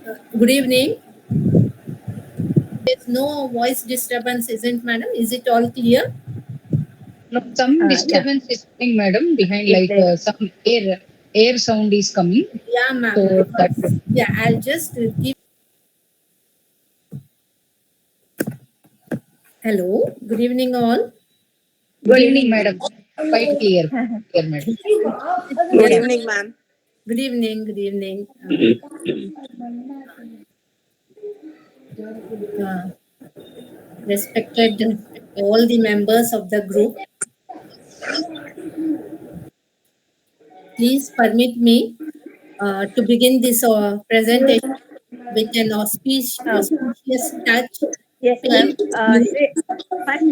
Good evening. There's no voice disturbance, isn't madam? Is it all clear? No, some Yeah, disturbance is coming, madam, behind it's like there. some air sound is coming. Yeah, ma'am. So that Because yeah, I'll just give. Hello. Good evening, all. good Good evening, evening, madam. ma'am. Quite clear, clear, madam. Good Yeah. evening, ma'am. Good evening. Good evening. Uh, Respected all the members of the group, please permit me to begin this presentation with an Um, auspicious touch. yes, ma'am. Paying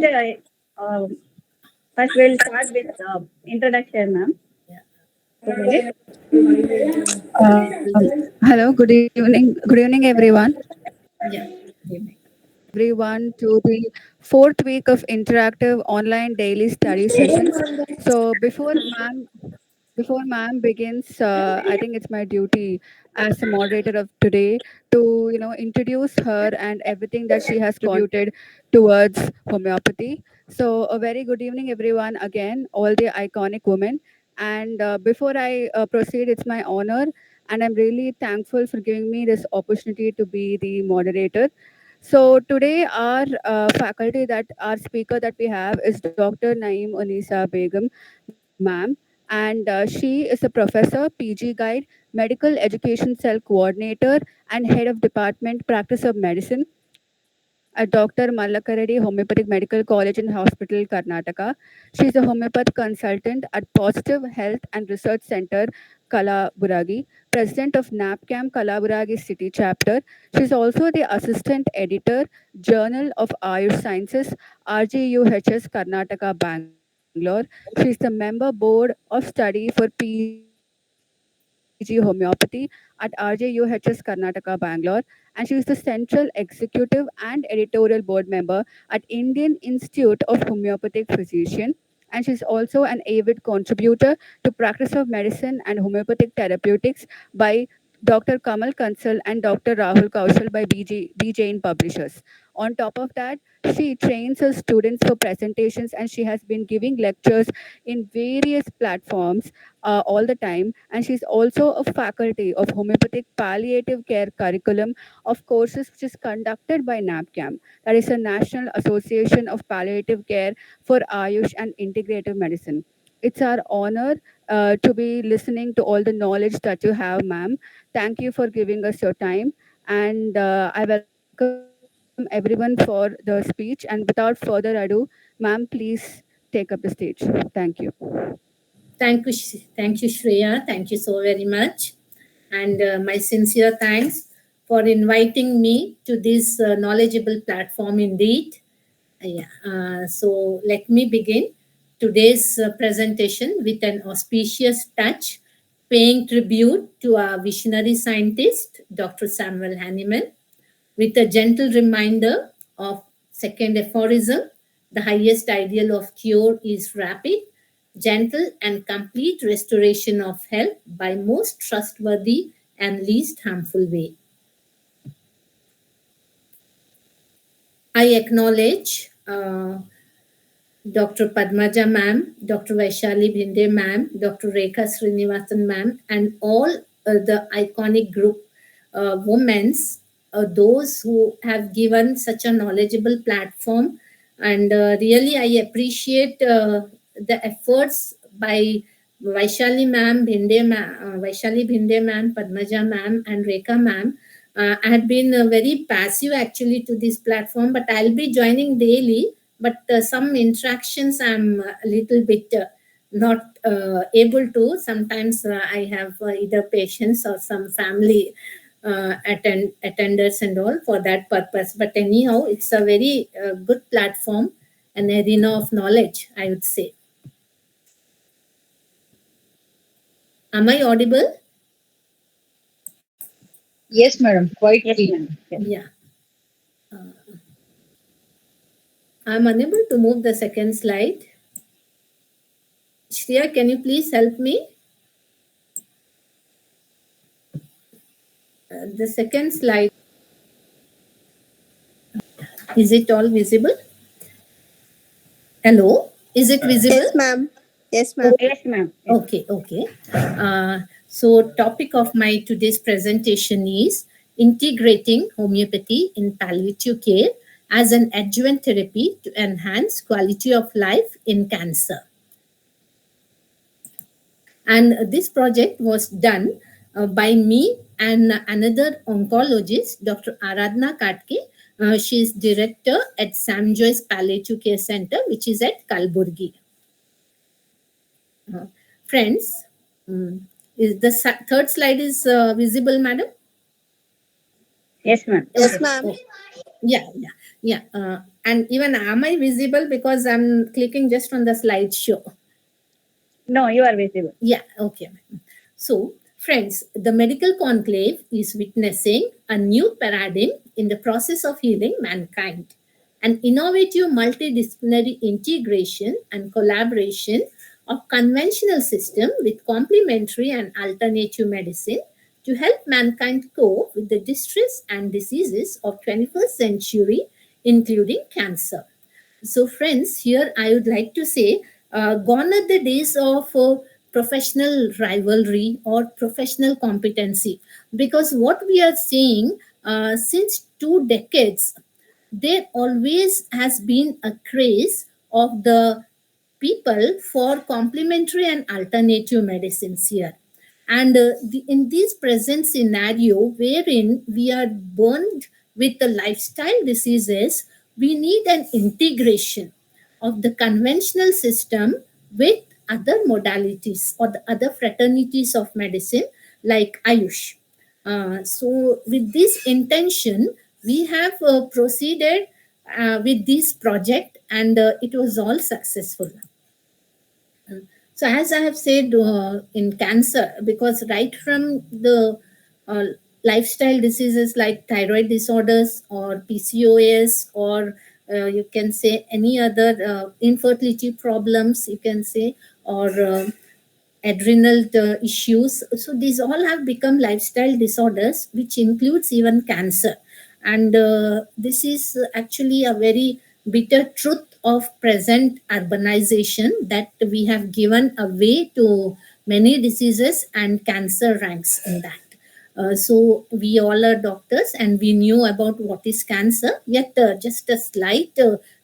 tribute. First, first we'll start with introduction, ma'am. Yeah. 2 minutes. Hello, good evening, everyone. Yeah. Good evening. Everyone to the fourth week of interactive online daily study sessions. So before ma'am begins, I think it's my duty as the moderator of today to introduce her and everything that she has contributed towards homeopathy. So a very good evening, everyone. Again, all the iconic women. And before I proceed, it's my honor, and I'm really thankful for giving me this opportunity to be the moderator. So today our speaker that we have is Dr. Naeem Unisa Begum, ma'am, and she is a professor, PG guide, medical education cell coordinator, and head of department practice of medicine at Dr. Mallakareddy Homeopathic Medical College and Hospital, Karnataka. She is a homeopath consultant at Positive Health and Research Center, Kalaburagi, president of NAPCAM Kalaburagi City Chapter. She is also the assistant editor, Journal of Ayush Sciences, RGUHS Karnataka, Bangalore. She is the member board of study for PG Homeopathy at RJUHS Karnataka, Bangalore, and she is the central executive and editorial board member at Indian Institute of Homeopathic Physician. And she's also an avid contributor to practice of medicine and homeopathic therapeutics by Dr. Kamal Kansal and Dr. Rahul Kaushal by B Jain Publishers. On top of that, she trains her students for presentations, and she has been giving lectures in various platforms all the time. And she's also a faculty of homeopathic palliative care curriculum of courses which is conducted by NAPCAM, that is a National Association of Palliative Care for Ayush and Integrative Medicine. It's our honor to be listening to all the knowledge that you have, ma'am. Thank you for giving us your time. And I welcome everyone for the speech. And without further ado, ma'am, please take up the stage. Thank you. Thank you, Shreya. Thank you so very much. And my sincere thanks for inviting me to this knowledgeable platform indeed. So let me begin today's presentation with an auspicious touch, paying tribute to our visionary scientist, Dr. Samuel Hahnemann, with a gentle reminder of second aphorism: the highest ideal of cure is rapid, gentle, and complete restoration of health by most trustworthy and least harmful way. I acknowledge Dr. Padmaja ma'am, Dr. Vaishali Bhinde ma'am, Dr. Rekha Srinivasan ma'am, and all the iconic group women's, those who have given such a knowledgeable platform. And really, I appreciate the efforts by Vaishali Bhinde ma'am, Padmaja ma'am, and Rekha ma'am. I had been very passive actually to this platform, but I'll be joining daily. But some interactions I'm a little bit not able to. Sometimes I have either patients or some family attenders and all for that purpose. But anyhow, it's a very good platform, an arena of knowledge, I would say. Am I audible? Yes, madam. Quite Yes, clear. ma'am. Yes. Yeah. I'm unable to move the second slide. Shreya, can you please help me? The second slide, is it all visible? Hello, is it visible? Yes, ma'am. Yes, ma'am. Yes, ma'am. Yes. Okay, okay. So topic of my today's presentation is integrating homeopathy in palliative care as an adjuvant therapy to enhance quality of life in cancer. And this project was done by me and another oncologist, Dr. Aradhna Katke. She is director at Sam Joyce Palliative Care Center, which is at Kalburgi. Friends, is the third slide is visible, madam? Yes, ma'am. Yes, ma'am. Oh, yeah. And even am I visible because I'm clicking just on the slideshow? No, you are visible. Yeah, okay. So, friends, the medical conclave is witnessing a new paradigm in the process of healing mankind. An innovative multidisciplinary integration and collaboration of conventional system with complementary and alternative medicine to help mankind cope with the distress and diseases of 21st century, including cancer. So, friends, here I would like to say, gone are the days of professional rivalry or professional competency, because what we are seeing since 2 decades, there always has been a craze of the people for complementary and alternative medicines here. And in this present scenario, wherein we are burned with the lifestyle diseases, we need an integration of the conventional system with other modalities or the other fraternities of medicine like Ayush. So, with this intention, we have proceeded with this project, and it was all successful. So, as I have said in cancer, because right from the uh, lifestyle diseases like thyroid disorders or PCOS, or you can say any other infertility problems, you can say, or adrenal issues. So these all have become lifestyle disorders, which includes even cancer. And this is actually a very bitter truth of present urbanization, that we have given away to many diseases, and cancer ranks in that. So we all are doctors and we knew about what is cancer. Yet just a slight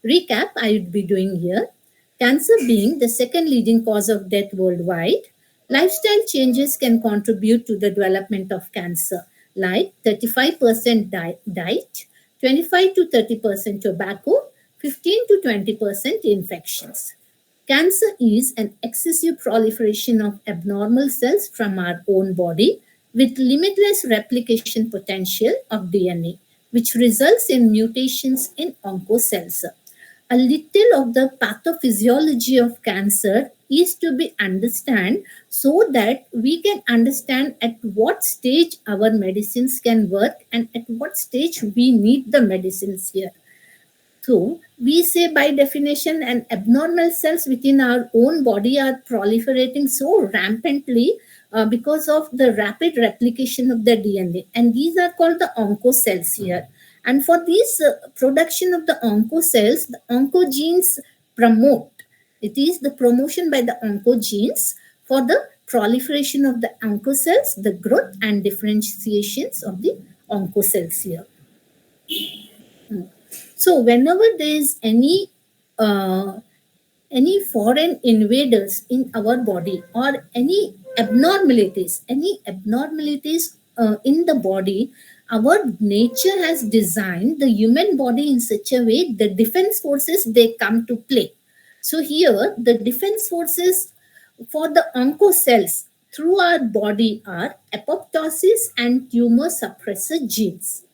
recap I would be doing here. Cancer being the second leading cause of death worldwide, lifestyle changes can contribute to the development of cancer, like 35% diet, 25 to 30% tobacco, 15 to 20% infections. Cancer is an excessive proliferation of abnormal cells from our own body with limitless replication potential of DNA, which results in mutations in oncocells. A little of the pathophysiology of cancer is to be understood so that we can understand at what stage our medicines can work and at what stage we need the medicines here. So, we say by definition, an abnormal cells within our own body are proliferating so rampantly because of the rapid replication of the DNA. And these are called the oncocells here. And for this production of the oncocells, the oncogenes promote. It is the promotion by the oncogenes for the proliferation of the oncocells, the growth and differentiations of the oncocells here. So whenever there is any foreign invaders in our body, or any abnormalities in the body, our nature has designed the human body in such a way the defense forces they come to play. So here the defense forces for the oncocells through our body are apoptosis and tumor suppressor genes.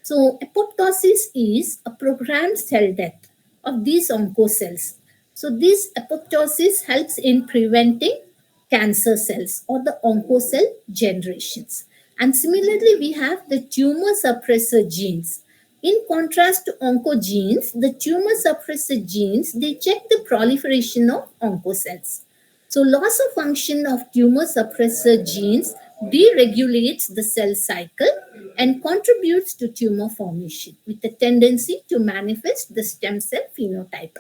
So apoptosis is a programmed cell death of these oncocells. So this apoptosis helps in preventing cancer cells or the oncocell generations. And similarly, we have the tumor suppressor genes. In contrast to oncogenes, the tumor suppressor genes, they check the proliferation of oncocells. So loss of function of tumor suppressor genes deregulates the cell cycle, and contributes to tumor formation with a tendency to manifest the stem cell phenotype.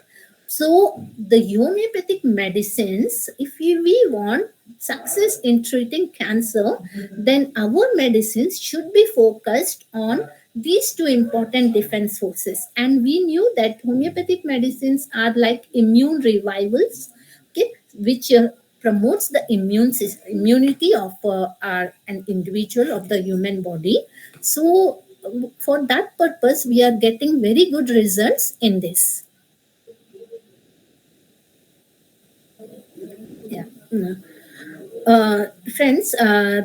So, the homeopathic medicines, if we want success in treating cancer, then our medicines should be focused on these two important defense forces. And we knew that homeopathic medicines are like immune revivals, okay, which promotes the immunity of an individual of the human body. So, for that purpose, we are getting very good results in this. Yeah. Friends,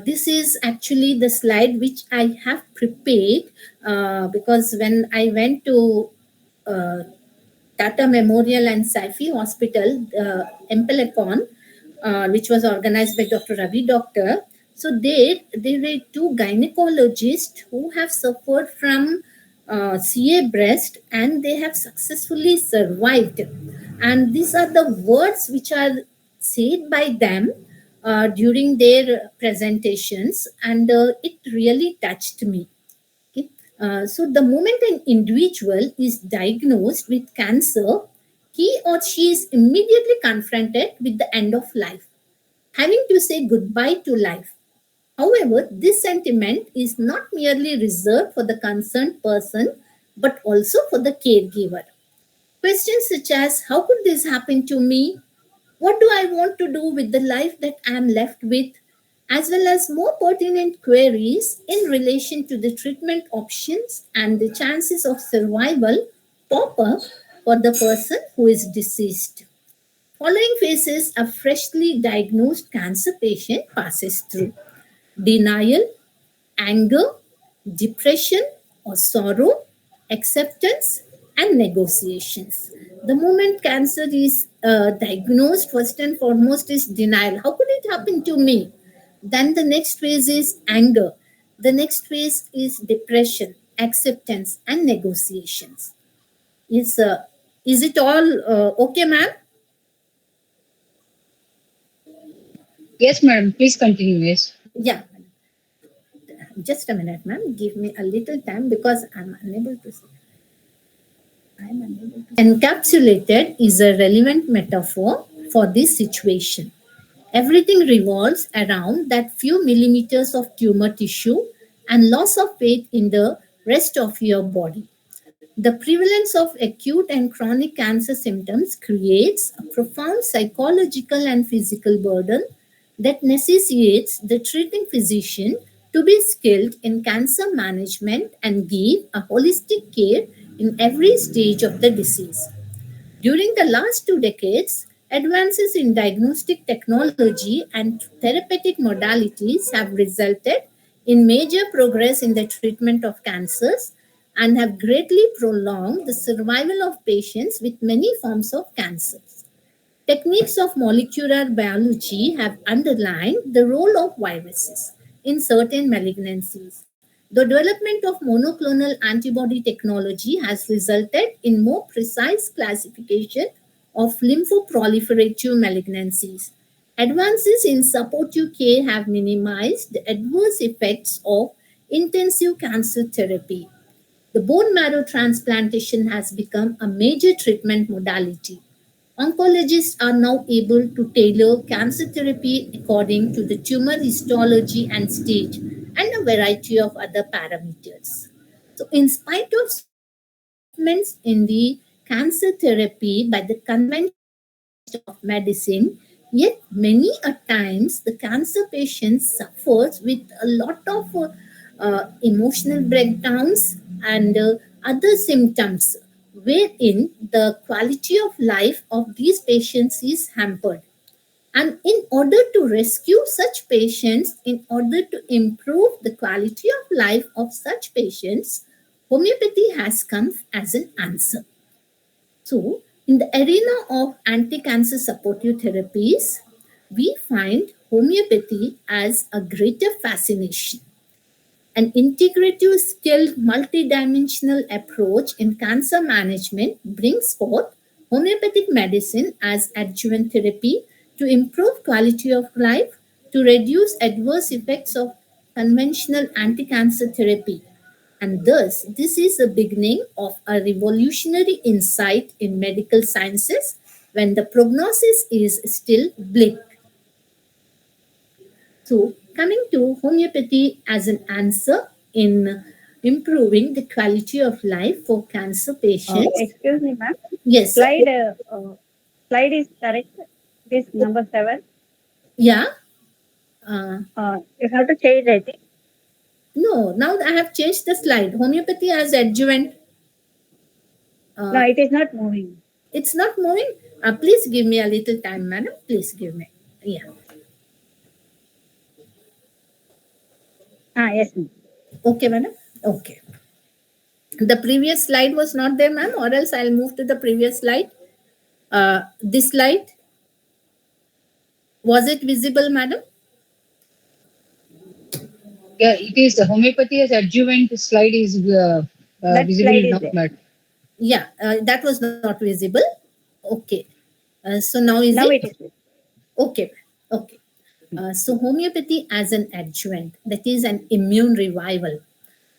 this is actually the slide which I have prepared because when I went to Tata Memorial and Saifi Hospital, Empelecon, which was organized by Dr. Ravi Doctor. So there were two gynecologists who have suffered from CA breast and they have successfully survived. And these are the words which are said by them during their presentations, and it really touched me. Okay. So the moment an individual is diagnosed with cancer, he or she is immediately confronted with the end of life, having to say goodbye to life. However, this sentiment is not merely reserved for the concerned person, but also for the caregiver. Questions such as, how could this happen to me? What do I want to do with the life that I am left with? As well as more pertinent queries in relation to the treatment options and the chances of survival pop up for the person who is deceased. Following phases a freshly diagnosed cancer patient passes through: denial, anger, depression or sorrow, acceptance, and negotiations. The moment cancer is diagnosed, first and foremost is denial. How could it happen to me? Then the next phase is anger. The next phase is depression, acceptance, and negotiations. Is it all okay, ma'am? Yes, madam. Please continue. Yes. Yeah. Just a minute, ma'am. Give me a little time because I'm unable to see. Encapsulated is a relevant metaphor for this situation. Everything revolves around that few millimeters of tumor tissue and loss of weight in the rest of your body. The prevalence of acute and chronic cancer symptoms creates a profound psychological and physical burden that necessitates the treating physician to be skilled in cancer management and give a holistic care in every stage of the disease. During the last 2 decades, advances in diagnostic technology and therapeutic modalities have resulted in major progress in the treatment of cancers and have greatly prolonged the survival of patients with many forms of cancers. Techniques of molecular biology have underlined the role of viruses in certain malignancies. The development of monoclonal antibody technology has resulted in more precise classification of lymphoproliferative malignancies. Advances in supportive care have minimized the adverse effects of intensive cancer therapy. The bone marrow transplantation has become a major treatment modality. Oncologists are now able to tailor cancer therapy according to the tumor histology and stage and a variety of other parameters. So, in spite of developments in the cancer therapy by the convention of medicine, yet many a times the cancer patient suffers with a lot of emotional breakdowns and other symptoms wherein the quality of life of these patients is hampered. And in order to rescue such patients, in order to improve the quality of life of such patients, homeopathy has come as an answer. So, in the arena of anti-cancer supportive therapies, we find homeopathy as a greater fascination. An integrative, skilled, multidimensional approach in cancer management brings forth homeopathic medicine as adjuvant therapy to improve quality of life, to reduce adverse effects of conventional anti-cancer therapy. And thus, this is the beginning of a revolutionary insight in medical sciences when the prognosis is still bleak. So, coming to homeopathy as an answer in improving the quality of life for cancer patients. Excuse me, ma'am. Yes. Slide is correct. This number 7. Yeah. You have to change, I think. No, now I have changed the slide. Homeopathy as adjuvant. No, it is not moving. It's not moving. Please give me a little time, madam. Please give me. Yeah. Yes, ma'am. Okay, madam. Okay. The previous slide was not there, ma'am, or else I'll move to the previous slide. This slide. Was it visible, madam? Yeah, it is. The homeopathy as adjuvant slide is That visible slide is now, there. madam. Yeah, that was not visible. Okay. So now is Now it? it is there. Okay. Okay. So homeopathy as an adjuvant, that is an immune revival.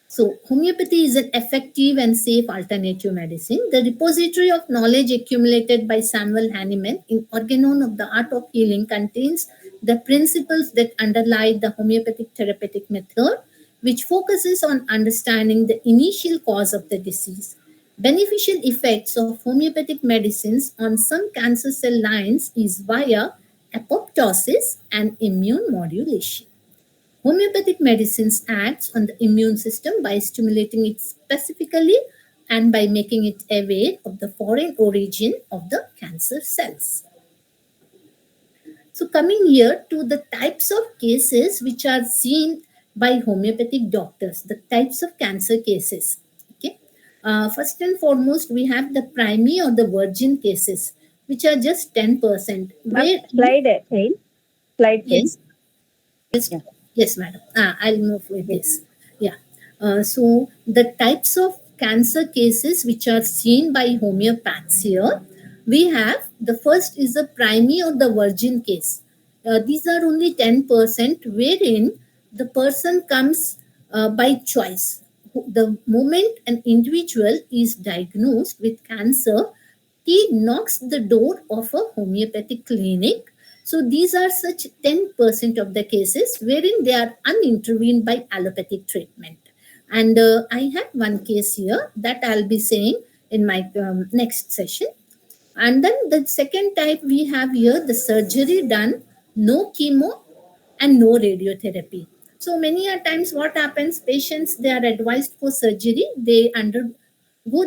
So homeopathy is an effective and safe alternative medicine. The repository of knowledge accumulated by Samuel Hahnemann in Organon of the Art of Healing contains the principles that underlie the homeopathic therapeutic method, which focuses on understanding the initial cause of the disease. Beneficial effects of homeopathic medicines on some cancer cell lines is via apoptosis and immune modulation. Homeopathic medicines acts on the immune system by stimulating it specifically and by making it aware of the foreign origin of the cancer cells. So coming here to the types of cases which are seen by homeopathic doctors, the types of cancer cases. Okay. First and foremost, we have the primary or the virgin cases, which are just 10%. Ma'am, slide change. Slide change. Yes. Yeah. Yes, madam. I'll move with this. Yeah. So the types of cancer cases which are seen by homeopaths here, we have the first is the primary or the virgin case. These are only 10%, wherein the person comes by choice. The moment an individual is diagnosed with cancer, he knocks the door of a homeopathic clinic. So these are such 10% of the cases wherein they are unintervened by allopathic treatment. And I have one case here that I'll be saying in my next session. And then the second type we have here, the surgery done, no chemo and no radiotherapy. So many a times what happens, patients, they are advised for surgery, they undergo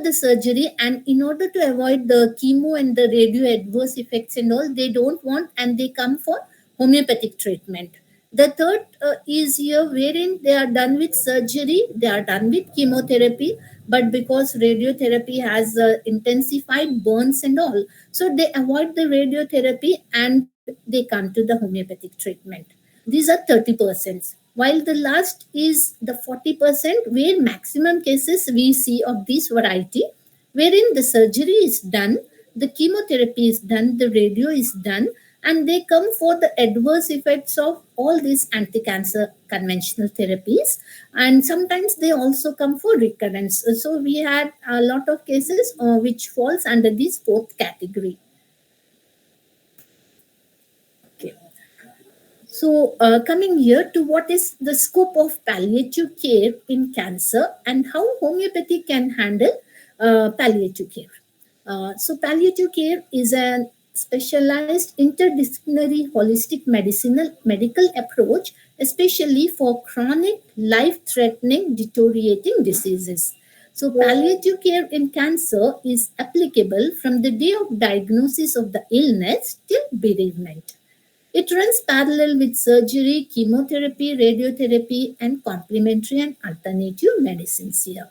the surgery, and in order to avoid the chemo and the radio adverse effects and all, they don't want, and they come for homeopathic treatment. The third is here wherein they are done with surgery, they are done with chemotherapy, but because radiotherapy has intensified burns and all, so they avoid the radiotherapy and they come to the homeopathic treatment. These are 30%. While the last is the 40%, where maximum cases we see of this variety, wherein the surgery is done, the chemotherapy is done, the radio is done, and they come for the adverse effects of all these anti-cancer conventional therapies, and sometimes they also come for recurrence. So we had a lot of cases which falls under this fourth category. Okay. So coming here to what is the scope of palliative care in cancer and how homeopathy can handle palliative care. So palliative care is a specialized interdisciplinary holistic medical approach, especially for chronic, life-threatening, deteriorating diseases. So palliative care in cancer is applicable from the day of diagnosis of the illness till bereavement. It runs parallel with surgery, chemotherapy, radiotherapy, and complementary and alternative medicines here.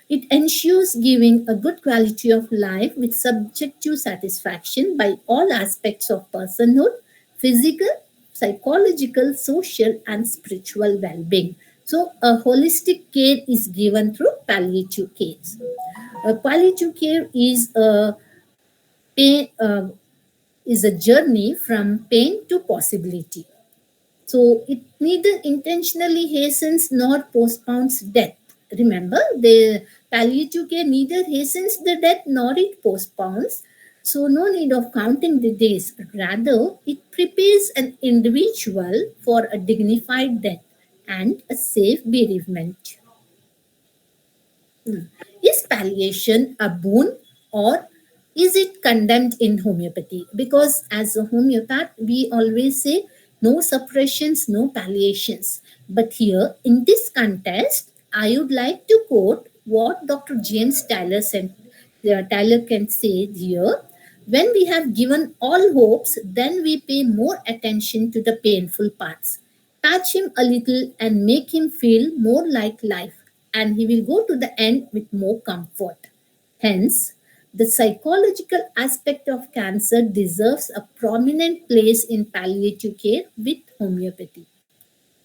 It ensures giving a good quality of life with subjective satisfaction by all aspects of personhood, physical, psychological, social, and spiritual well-being. So, a holistic care is given through palliative care. Palliative care is a is a journey from pain to possibility. So it neither intentionally hastens nor postpones death. Remember, the palliative care neither hastens the death nor it postpones. So no need of counting the days. Rather, it prepares an individual for a dignified death and a safe bereavement. Is palliation a boon or is it condemned in homeopathy? Because as a homeopath, we always say no suppressions, no palliations. But here, in this contest, I would like to quote what Dr. James Tyler said. Tyler can say here, when we have given all hopes, then we pay more attention to the painful parts. Touch him a little and make him feel more like life, and he will go to the end with more comfort. Hence, the psychological aspect of cancer deserves a prominent place in palliative care with homeopathy.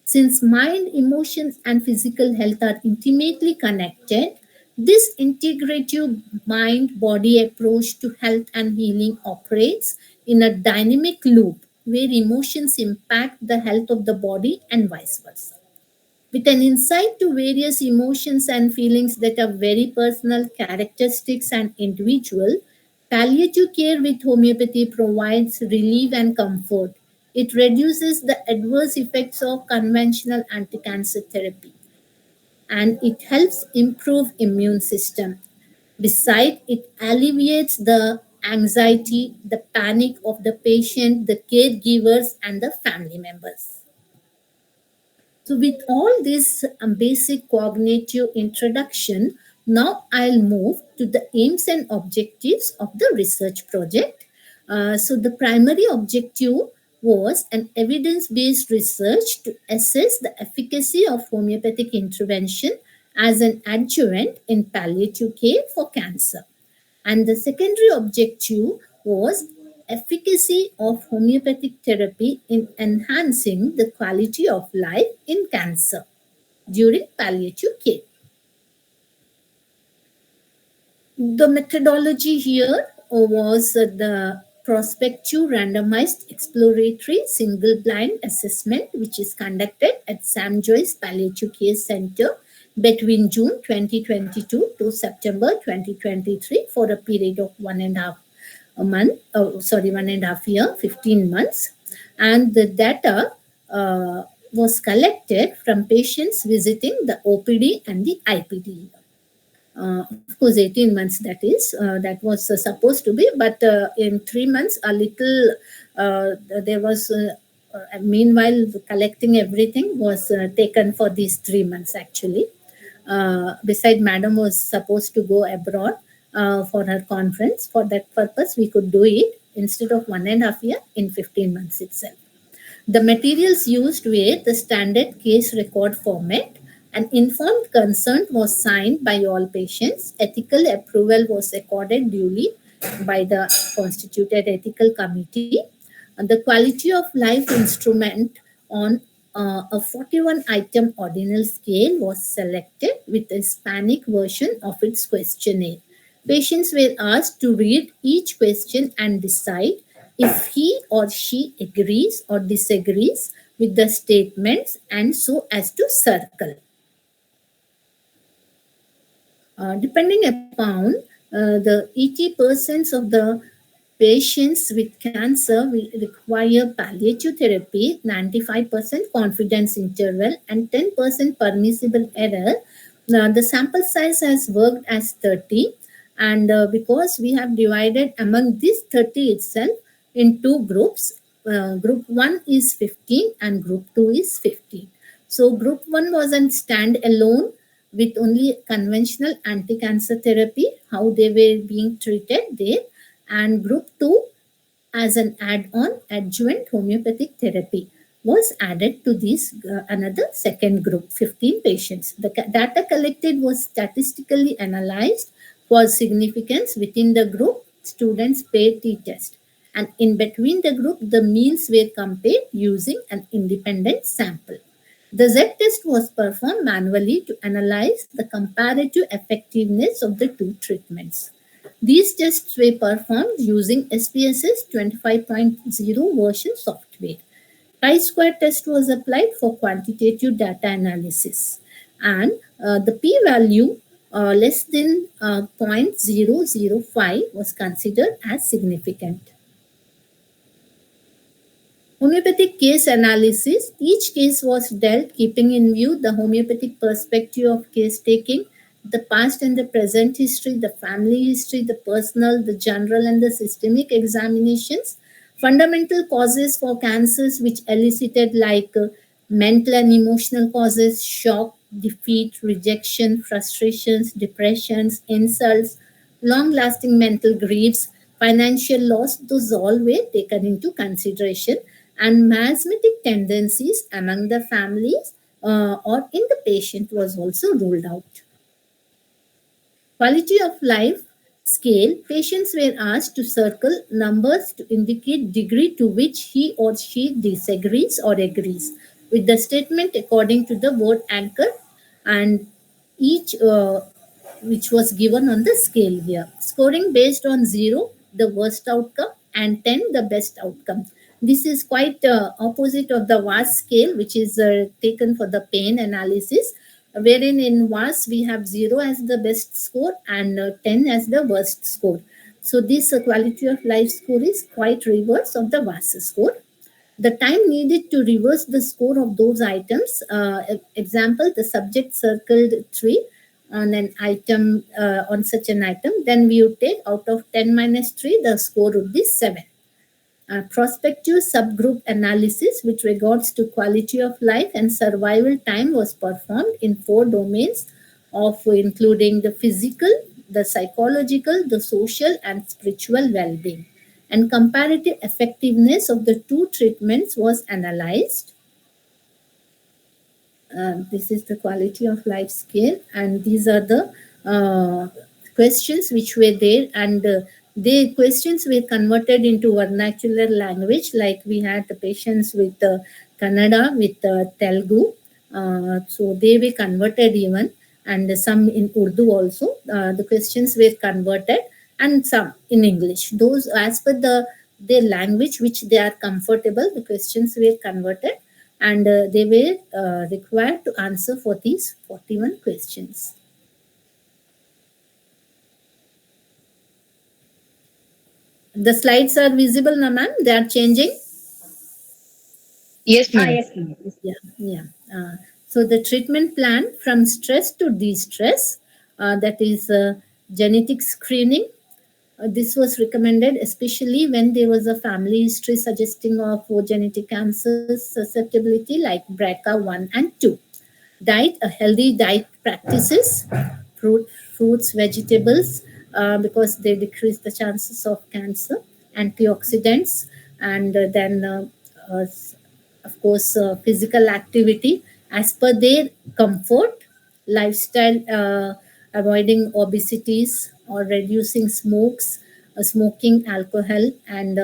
Since mind, emotions, and physical health are intimately connected, this integrative mind body approach to health and healing operates in a dynamic loop where emotions impact the health of the body and vice versa. With an insight to various emotions and feelings that are very personal, characteristics, and individual, palliative care with homeopathy provides relief and comfort. It reduces the adverse effects of conventional anti-cancer therapy and it helps improve immune system. Besides, it alleviates the anxiety, the panic of the patient, the caregivers, and the family members. So, with all this basic cognitive introduction, now I'll move to the aims and objectives of the research project. So, the primary objective was an evidence based research to assess the efficacy of homeopathic intervention as an adjuvant in palliative care for cancer. And the secondary objective was efficacy of homeopathic therapy in enhancing the quality of life in cancer during palliative care. The methodology here was the prospective randomized exploratory single blind assessment which is conducted at Sam Joyce Palliative Care Center between June 2022 to September 2023 for a period of 1.5 year, 15 months. And the data was collected from patients visiting the OPD and the IPD. Of course, 18 months that was supposed to be, but in 3 months, a little, there was, meanwhile, collecting everything was taken for these 3 months actually. Beside, madam was supposed to go abroad for her conference. For that purpose, we could do it instead of 1.5 year in 15 months itself. The materials used were the standard case record format. An informed consent was signed by all patients. Ethical approval was accorded duly by the constituted ethical committee. And the quality of life instrument on a 41 item ordinal scale was selected with a Hispanic version of its questionnaire. Patients were asked to read each question and decide if he or she agrees or disagrees with the statements and so as to circle. Depending upon the 80% of the patients with cancer will require palliative therapy, 95% confidence interval, and 10% permissible error. The sample size has worked as 30, and because we have divided among these 30 itself in two groups, group 1 is 15 and group 2 is 15. So, group 1 was on stand alone with only conventional anti-cancer therapy, how they were being treated there, and group 2 as an add-on adjuvant homeopathic therapy was added to this another second group, 15 patients. The data collected was statistically analyzed for significance within the group. Students paid the test, and in between the group, the means were compared using an independent sample. The Z test was performed manually to analyze the comparative effectiveness of the two treatments. These tests were performed using SPSS 25.0 version software. Chi-square test was applied for quantitative data analysis, and the p-value less than 0.005 was considered as significant. Homeopathic case analysis. Each case was dealt keeping in view the homeopathic perspective of case taking, the past and the present history, the family history, the personal, the general, and the systemic examinations. Fundamental causes for cancers which elicited like mental and emotional causes, shock, defeat, rejection, frustrations, depressions, insults, long lasting mental griefs, financial loss, those all were taken into consideration, and miasmatic tendencies among the families or in the patient was also ruled out. Quality of life scale, patients were asked to circle numbers to indicate degree to which he or she disagrees or agrees with the statement according to the word anchor, and each which was given on the scale here. Scoring based on 0, the worst outcome, and 10, the best outcome. This is quite opposite of the VAS scale, which is taken for the pain analysis, wherein in VAS we have 0 as the best score and 10 as the worst score. So this quality of life score is quite reverse of the VAS score. The time needed to reverse the score of those items. Example, the subject circled 3 on an item, on such an item, then we would take out of 10 minus 3, the score would be 7. Prospective subgroup analysis with regards to quality of life and survival time was performed in 4 domains of including the physical, the psychological, the social, and spiritual well-being. And comparative effectiveness of the 2 treatments was analyzed. This is the quality of life scale, and these are the questions which were there, and the questions were converted into vernacular language, like we had the patients with Kannada, with Telugu, so they were converted even, and some in Urdu also. The questions were converted, and some in English. Those as per their language which they are comfortable, the questions were converted, and they were required to answer for these 41 questions. The slides are visible now, ma'am? They are changing? Yes, ma'am. Yes, ma'am. Yeah. So the treatment plan from stress to de-stress, that is genetic screening. This was recommended especially when there was a family history suggesting of genetic cancers susceptibility like BRCA1 and 2. Diet, a healthy diet practices, fruits, vegetables, because they decrease the chances of cancer, antioxidants, and then of course physical activity as per their comfort, lifestyle, avoiding obesities or reducing smoking, alcohol, and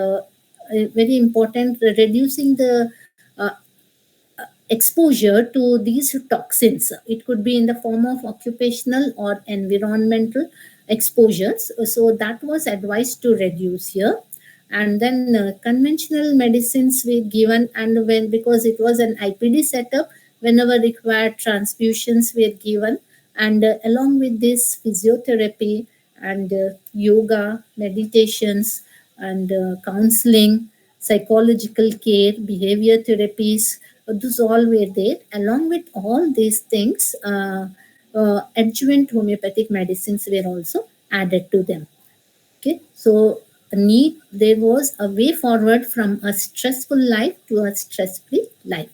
very important, reducing the exposure to these toxins. It could be in the form of occupational or environmental exposures. So that was advised to reduce here. And then conventional medicines were given, and when, because it was an IPD setup, whenever required, transfusions were given, and along with this, physiotherapy and yoga, meditations, and counseling, psychological care, behavior therapies, those all were there. Along with all these things, adjuvant homeopathic medicines were also added to them. Okay, so there was a way forward from a stressful life to a stress-free life.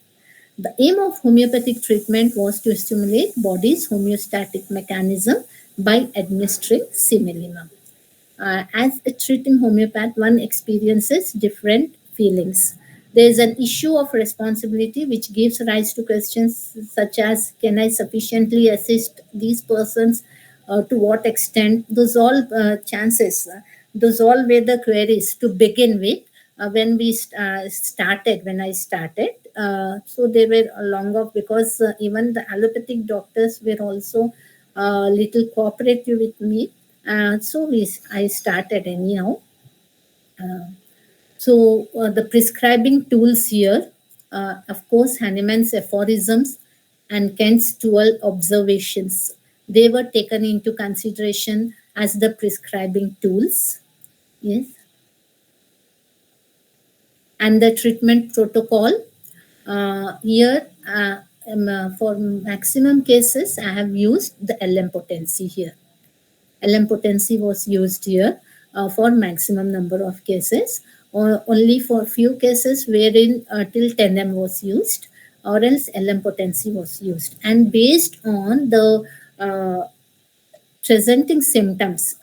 The aim of homeopathic treatment was to stimulate body's homeostatic mechanism by administering similimum. As a treating homeopath, one experiences different feelings. There is an issue of responsibility which gives rise to questions such as, can I sufficiently assist these persons? To what extent? Those all chances, those all were the queries to begin with when we started, when I started. So they were long off, because even the allopathic doctors were also little cooperative with me. So I started anyhow. So the prescribing tools here, of course, Hahnemann's aphorisms and Kent's dual observations. They were taken into consideration as the prescribing tools. Yes. And the treatment protocol. Here, for maximum cases, I have used the LM potency here. LM potency was used here for maximum number of cases, or only for few cases wherein till 10M was used, or else LM potency was used. And based on the presenting symptoms,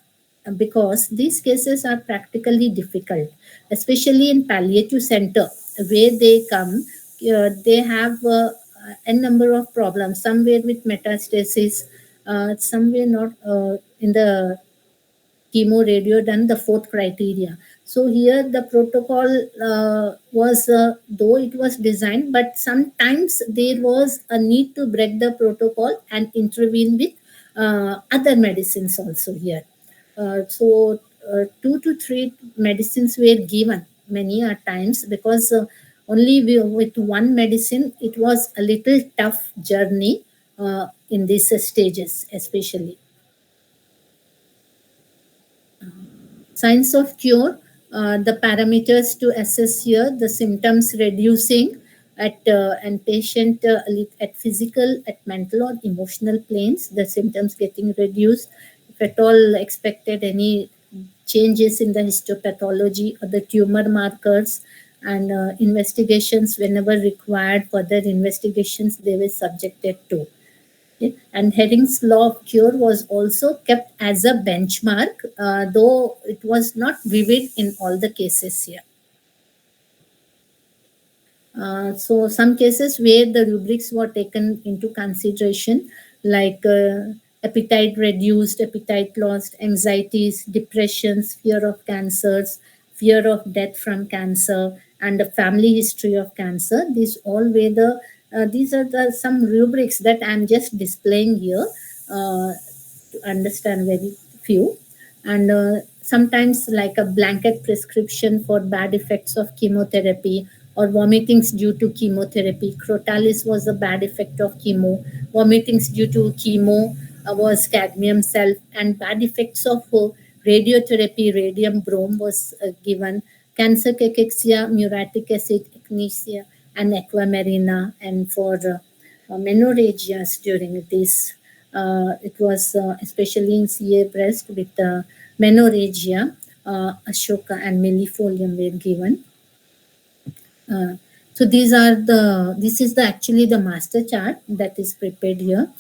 because these cases are practically difficult, especially in palliative center where they come, they have a number of problems, somewhere with metastasis, somewhere not in the chemo radio done the fourth criteria. So here the protocol was, though it was designed, but sometimes there was a need to break the protocol and intervene with other medicines also here. So 2 to 3 medicines were given many a times, because only with one medicine it was a little tough journey in these stages especially. Signs of cure, the parameters to assess here, the symptoms reducing at and patient at physical, at mental or emotional planes, the symptoms getting reduced. If at all expected any changes in the histopathology or the tumor markers, and investigations whenever required, further investigations they were subjected to. Okay. And Herring's law of cure was also kept as a benchmark, though it was not vivid in all the cases here. So some cases where the rubrics were taken into consideration, like appetite reduced, appetite lost, anxieties, depressions, fear of cancers, fear of death from cancer, and a family history of cancer. These all were the these are the some rubrics that I'm just displaying here to understand very few. And sometimes like a blanket prescription for bad effects of chemotherapy, or vomitings due to chemotherapy. Crotalis was a bad effect of chemo. Vomitings due to chemo was cadmium self, and bad effects of radiotherapy, radium brome was given. Cancer cachexia, muriatic acid, echinacea, and aquamarina. And for menorrhagias during this, it was especially in CA breast with menorrhagia, ashoka and millefolium were given. So this is the actually the master chart that is prepared here.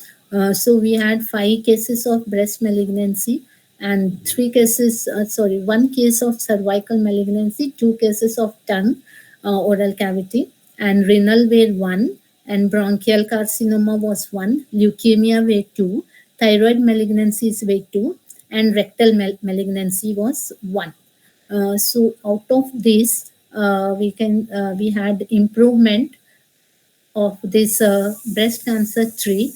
So we had 5 cases of breast malignancy and 3 cases, 1 case of cervical malignancy, 2 cases of tongue, oral cavity, and renal were 1, and bronchial carcinoma was 1, leukemia were 2, thyroid malignancies were 2, and rectal malignancy was 1. So out of this, we had improvement of this breast cancer 3.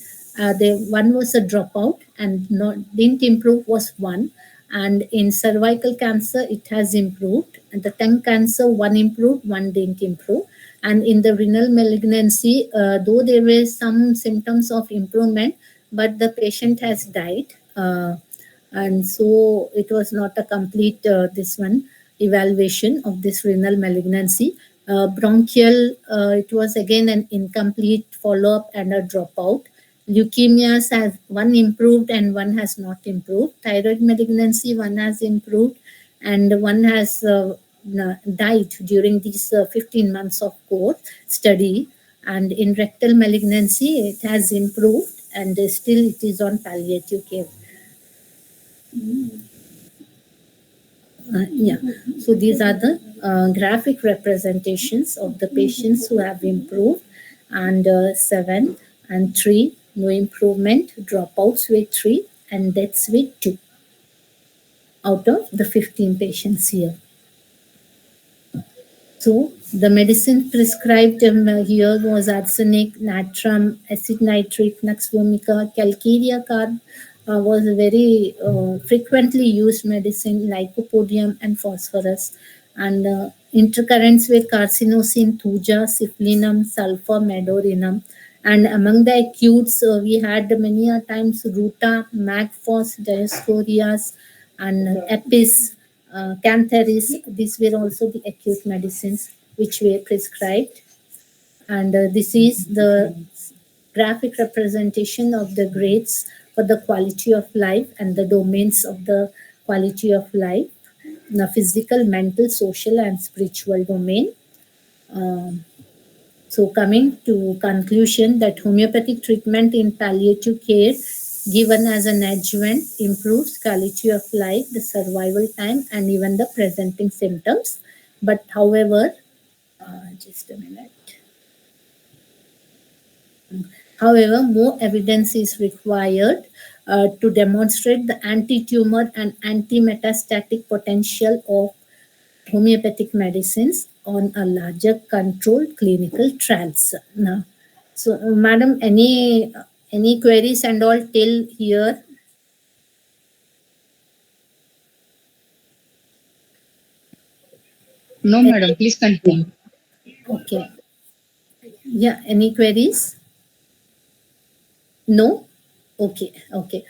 One was a dropout and didn't improve was 1. And in cervical cancer, it has improved. And the tongue cancer, 1 improved, 1 didn't improve. And in the renal malignancy, though there were some symptoms of improvement, but the patient has died. And so it was not a complete evaluation of this renal malignancy. Bronchial, it was again an incomplete follow-up and a dropout. Leukemias have 1 improved and 1 has not improved. Thyroid malignancy, 1 has improved and 1 has died during these 15 months of core study. And in rectal malignancy, it has improved and still it is on palliative care. So these are the graphic representations of the patients who have improved, and 7 and 3, no improvement, dropouts with 3, and deaths with 2 out of the 15 patients here. So the medicine prescribed here was arsenic, natrum, acid nitrate, nux vomica, calcarea carb, was a very frequently used medicine, lycopodium and phosphorus. And intercurrents were carcinosine, thuja, syphilinum, sulfur, medorinum. And among the acutes, we had many a times ruta, magphos, dioscorias, and apis, cantharis. These were also the acute medicines which were prescribed. And this is the graphic representation of the grades for the quality of life and the domains of the quality of life, the physical, mental, social, and spiritual domain. Um, so coming to conclusion that homeopathic treatment in palliative care given as an adjuvant improves quality of life, the survival time, and even the presenting symptoms. But however, just a minute. However, more evidence is required to demonstrate the anti-tumor and anti-metastatic potential of homeopathic medicines on a larger controlled clinical trials. Now, so, madam, any queries and all till here? No, madam. Please continue. Okay. Yeah. Any queries? No. Okay. Okay.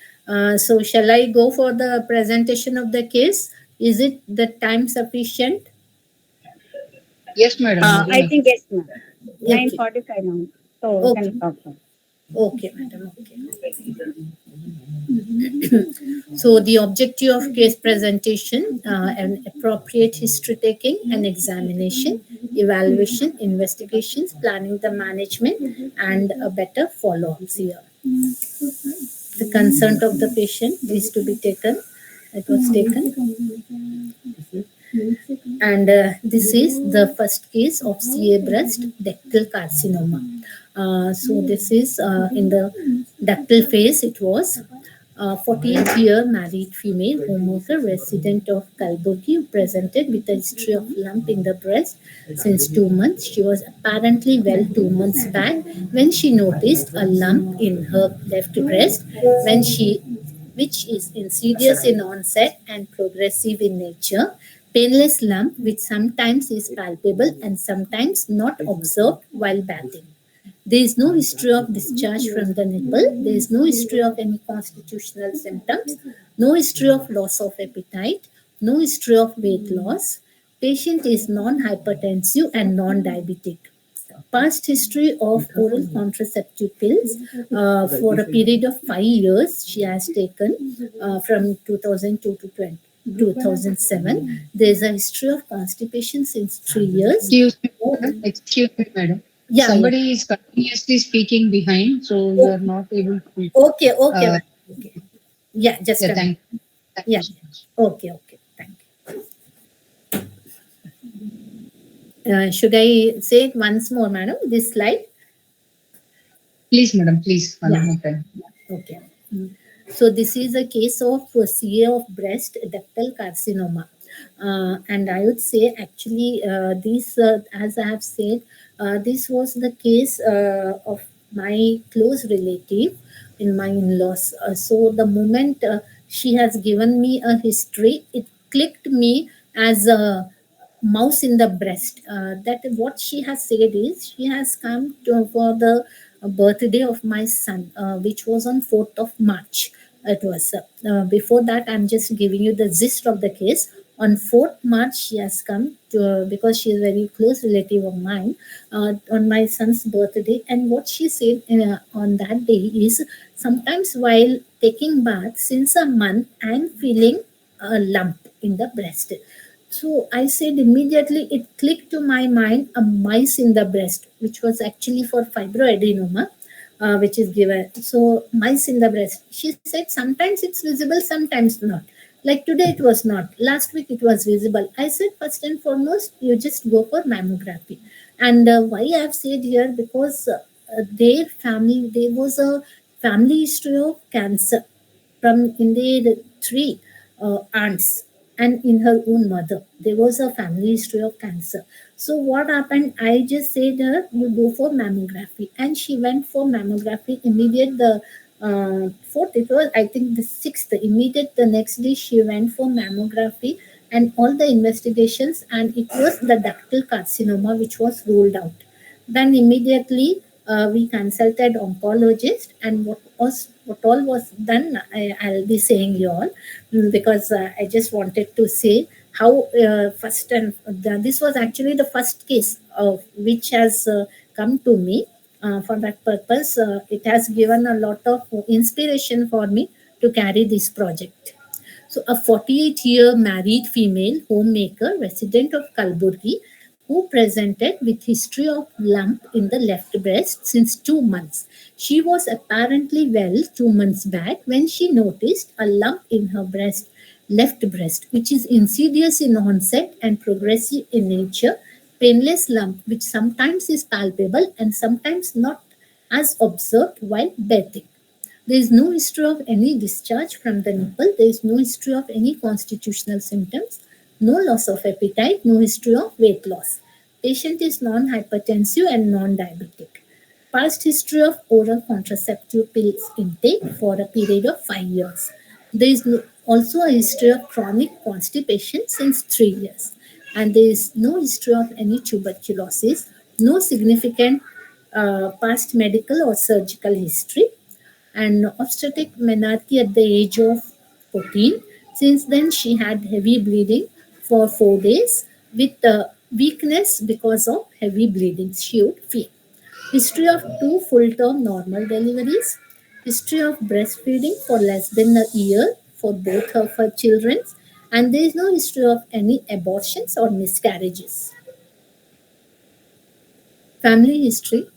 So, shall I go for the presentation of the case? Is it the time sufficient? Yes, madam. I think yes, ma'am. Okay. 9:45 now. So we Okay. can talk now. Okay, madam. Okay. So the objective of case presentation, an appropriate history taking, an examination, evaluation, investigations, planning the management, and a better follow-ups here. The consent of the patient is to be taken. It was taken. And this is the first case of CA breast ductal carcinoma. So this is in the ductal phase. It was 48-year married female who was a resident of Kalburgi who presented with a history of lump in the breast since 2 months. She was apparently well 2 months back when she noticed a lump in her left breast which is insidious in onset and progressive in nature. Painless lump which sometimes is palpable and sometimes not observed while bathing. There is no history of discharge from the nipple. There is no history of any constitutional symptoms. No history of loss of appetite. No history of weight loss. Patient is non-hypertensive and non-diabetic. Past history of oral contraceptive pills for a period of 5 years she has taken from 2002 to 2007. There is a history of constipation since 3 years. Excuse me, madam. Excuse me, madam. Yeah, Somebody is continuously speaking behind, so you are not able to. Okay, okay, Uh, ma'am. Okay. Yeah, just Yeah, a minute. thank Yeah. you so much. Okay, okay. Thank you. Should I say it once more, madam? This slide? Please, madam, please, one Yeah. more time. Okay. So this is a case of CA of breast ductal carcinoma. And I would say actually this, as I have said, this was the case of my close relative in my in-laws. So the moment she has given me a history, it clicked me as a mouse in the breast. That what she has said is she has come for the birthday of my son, which was on 4th of March. It was before that. I'm just giving you the gist of the case. On 4th March, she has come to, because she is a very close relative of mine, on my son's birthday. And what she said on that day is, sometimes while taking bath since a month, I'm feeling a lump in the breast. So I said immediately it clicked to my mind a mice in the breast, which was actually for fibroadenoma, which is given. So mice in the breast. She said sometimes it's visible, sometimes not. Like today it was not. Last week it was visible. I said first and foremost you just go for mammography. And why I have said here, because their family, there was a family history of cancer from in their three aunts and in her own mother. There was a family history of cancer. So what happened? I just said her, you go for mammography, and she went for mammography immediate the fourth. It was I think the 6th. Immediate the next day she went for mammography, and all the investigations, and it was the ductal carcinoma which was ruled out. Then immediately we consulted oncologist, and what all was done, I'll be saying you all, because I just wanted to say how this was actually the first case of which has come to me. For that purpose, it has given a lot of inspiration for me to carry this project. So, a 48-year married female homemaker resident of Kalburgi who presented with history of lump in the left breast since 2 months. She was apparently well 2 months back when she noticed a lump in her left breast, which is insidious in onset and progressive in nature, painless lump which sometimes is palpable and sometimes not, as observed while bathing. There is no history of any discharge from the nipple. There is no history of any constitutional symptoms. No loss of appetite. No history of weight loss. Patient is non-hypertensive and non-diabetic. Past history of oral contraceptive pills intake for a period of 5 years. There is also a history of chronic constipation since 3 years. And there is no history of any tuberculosis. No significant past medical or surgical history, and obstetric menarche at the age of 14. Since then, she had heavy bleeding for 4 days with weakness because of heavy bleeding. She would feel. History of 2 full-term normal deliveries. History of breastfeeding for less than a year for both of her children. And there is no history of any abortions or miscarriages. Family history.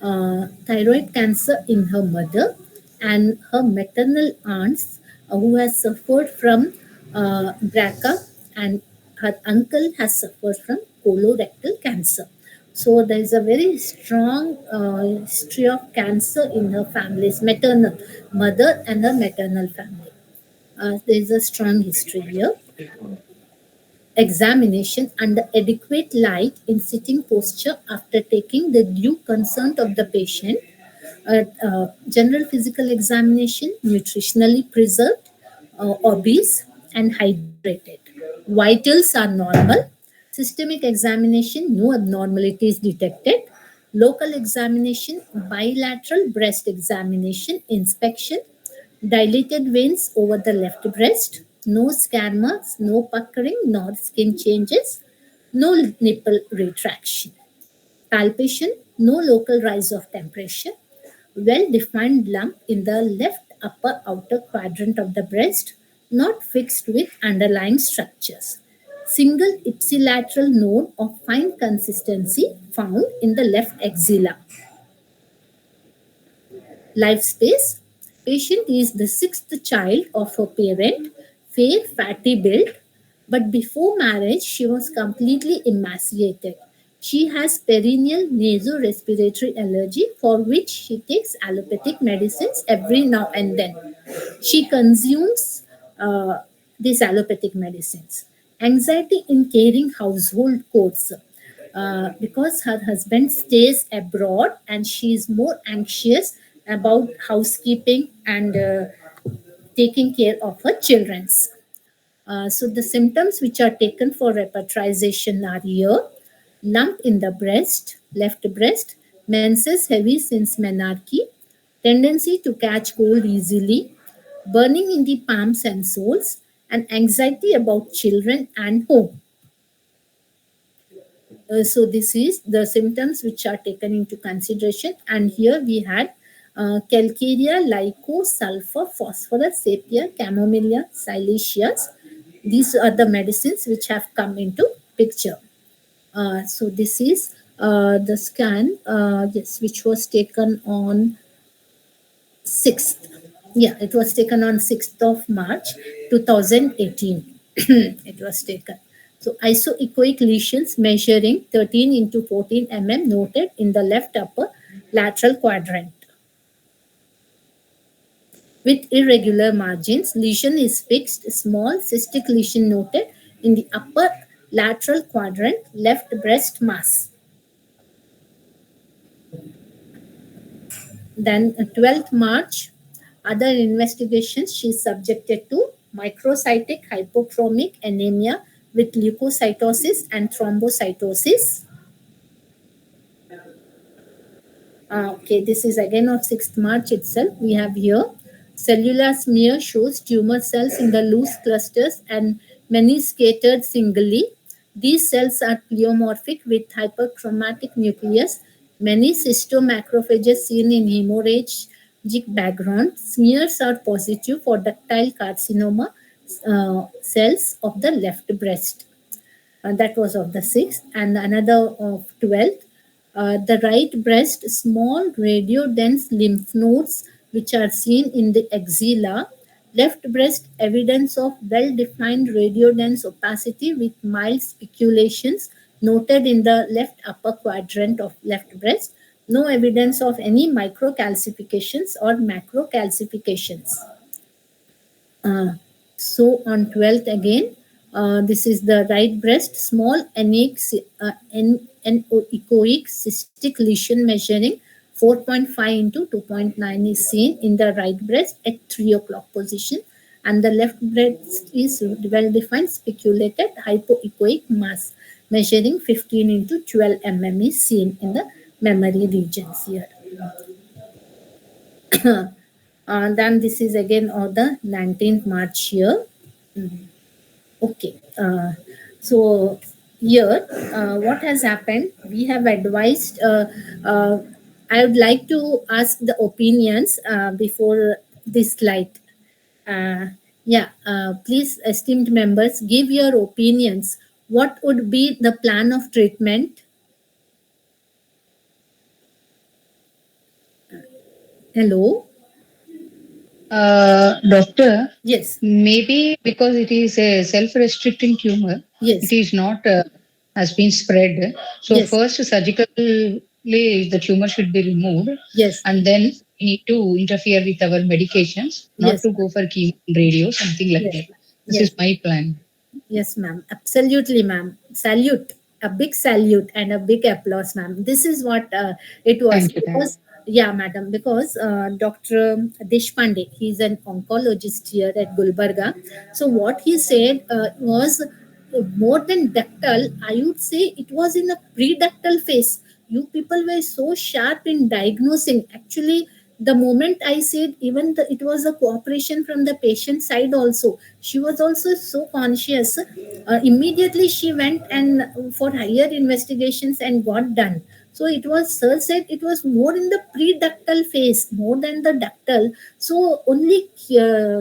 Thyroid cancer in her mother, and her maternal aunts who has suffered from BRCA, and her uncle has suffered from colorectal cancer. So there is a very strong history of cancer in her family's maternal mother and her maternal family. There is a strong history here. Examination under adequate light in sitting posture after taking the due consent of the patient. General physical examination, nutritionally preserved, obese, and hydrated. Vitals are normal. Systemic examination, no abnormalities detected. Local examination, bilateral breast examination, inspection, dilated veins over the left breast, no scar marks, no puckering, nor skin changes, no nipple retraction. Palpation, no local rise of temperature, well-defined lump in the left upper outer quadrant of the breast, not fixed with underlying structures. Single ipsilateral node of fine consistency found in the left axilla. Life space. Patient is the 6th child of her parent, fair, fatty build, but before marriage she was completely emaciated. She has perennial nasorespiratory allergy for which she takes allopathic medicines every now and then. She consumes these allopathic medicines. Anxiety in carrying household chores. Because her husband stays abroad and she is more anxious about housekeeping and taking care of her children's. So the symptoms which are taken for repatriation are here: lump in the breast, left breast, menses heavy since menarche, tendency to catch cold easily, burning in the palms and soles, and anxiety about children and home. So this is the symptoms which are taken into consideration, and here we had calcarea, lyco, sulfur, phosphorus, sapia, camellia, silicious. These are the medicines which have come into picture. So this is the scan, yes, which was taken on 6th. Yeah, it was taken on 6th of March 2018. It was taken. So isoechoic lesions measuring 13 into 14 mm noted in the left upper lateral quadrant. With irregular margins, lesion is fixed, small cystic lesion noted in the upper lateral quadrant, left breast mass. Then 12th March, other investigations, she is subjected to microcytic hypochromic anemia with leukocytosis and thrombocytosis. Okay, this is again of 6th March itself. We have here cellular smear shows tumor cells in the loose clusters and many scattered singly. These cells are pleomorphic with hyperchromatic nucleus. Many cystomacrophages seen in hemorrhagic background. Smears are positive for ductile carcinoma cells of the left breast. That was of the 6th, and another of 12th. The right breast, small radiodense lymph nodes which are seen in the axilla. Left breast, evidence of well-defined radiodense opacity with mild speculations noted in the left upper quadrant of left breast. No evidence of any microcalcifications or macrocalcifications. So on 12th again, this is the right breast, small anechoic cystic lesion measuring 4.5 into 2.9 is seen in the right breast at 3 o'clock position, and the left breast is well-defined speculated hypoechoic mass measuring 15 into 12 mm is seen in the memory regions here. Then this is again on the 19th March here. Okay. So here, what has happened? We have advised. I would like to ask the opinions before this slide. Please, esteemed members, give your opinions. What would be the plan of treatment? Hello? Doctor, Yes, maybe because it is a self-restricting tumor, yes, it is not has been spread. So yes, first, surgically, the tumor should be removed, yes, and then we need to interfere with our medications, not yes, to go for chemo and radio, something like yes, that. This yes. is my plan. Yes, ma'am. Absolutely, ma'am. Salute. A big salute and a big applause, ma'am. This is what it was. Thank you. Thank you. Because, yeah, madam, because Dr. Deshpande, he's an oncologist here at Gulbarga. So, what he said was more than ductal, I would say it was in a pre-ductal phase. You people were so sharp in diagnosing. Actually, the moment I said, even it was a cooperation from the patient side also. She was also so conscious. Immediately she went and for higher investigations and got done. So it was, sir said, it was more in the pre-ductal phase, more than the ductal. So only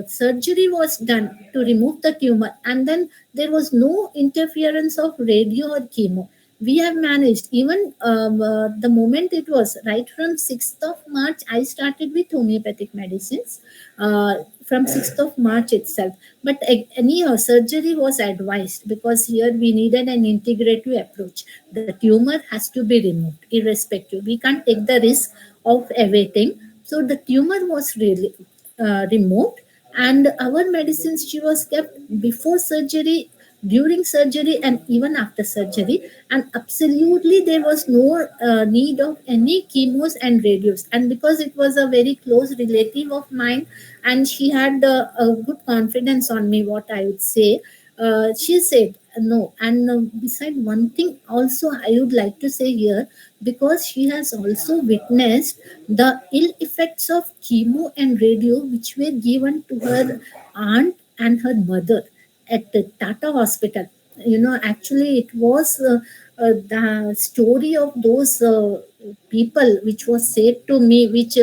surgery was done to remove the tumor, and then there was no interference of radio or chemo. We have managed, even the moment it was right from 6th of March, I started with homeopathic medicines from 6th of March itself. But any surgery was advised because here we needed an integrative approach. The tumor has to be removed irrespective. We can't take the risk of awaiting. So the tumor was really removed, and our medicines she was kept before surgery, during surgery, and even after surgery, and absolutely there was no need of any chemos and radios. And because it was a very close relative of mine, and she had a good confidence on me, what I would say, she said no. And beside one thing also I would like to say here, because she has also witnessed the ill effects of chemo and radio which were given to her aunt and her mother at the Tata Hospital. Actually, it was the story of those people which was said to me, which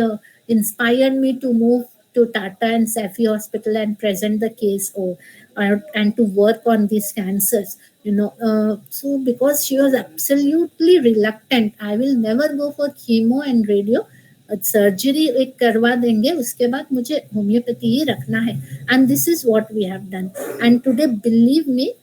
inspired me to move to Tata and Safi Hospital and present the case, and to work on these cancers. So because she was absolutely reluctant, I will never go for chemo and radio. Surgery एक करवा देंगे, उसके बाद मुझे homeopathy ही रखना है. And this is what we have done. And today, believe me,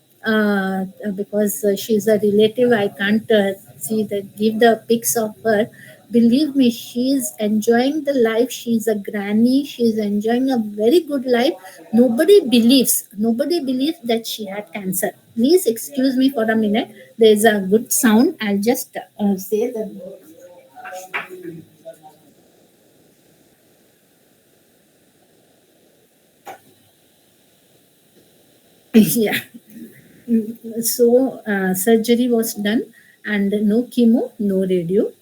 because she's a relative, I can't give the pics of her. Believe me, she's enjoying the life. She's a granny. She's enjoying a very good life. Nobody believes that she had cancer. Please excuse me for a minute. There's a good sound. I'll just say that. Yeah. So surgery was done, and no chemo, no radio.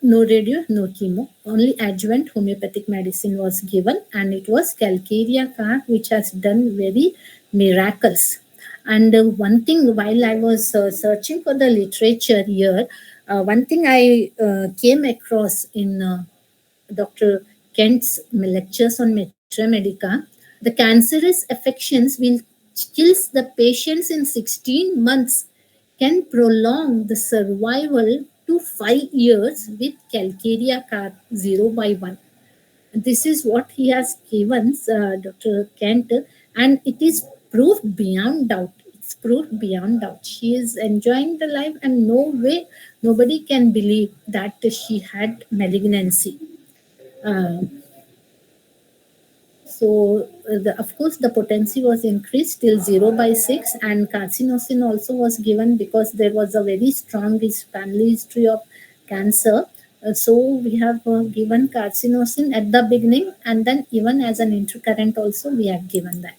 No radio, no chemo. Only adjuvant homeopathic medicine was given, and it was Calcarea car, which has done very miracles. And one thing, while I was searching for the literature here, one thing I came across in Dr. Kent's lectures on Metra Medica, the cancerous affections will kills the patients in 16 months, can prolong the survival to 5 years with Calcarea car 0 by 1. This is what he has given, Dr. Kent, and it is proved beyond doubt. It's proved beyond doubt. She is enjoying the life, and no way, nobody can believe that she had malignancy. Uh, of course, the potency was increased till 0 by 6, and carcinosin also was given because there was a very strong family history of cancer. So we have given carcinosin at the beginning, and then even as an intercurrent also we have given that.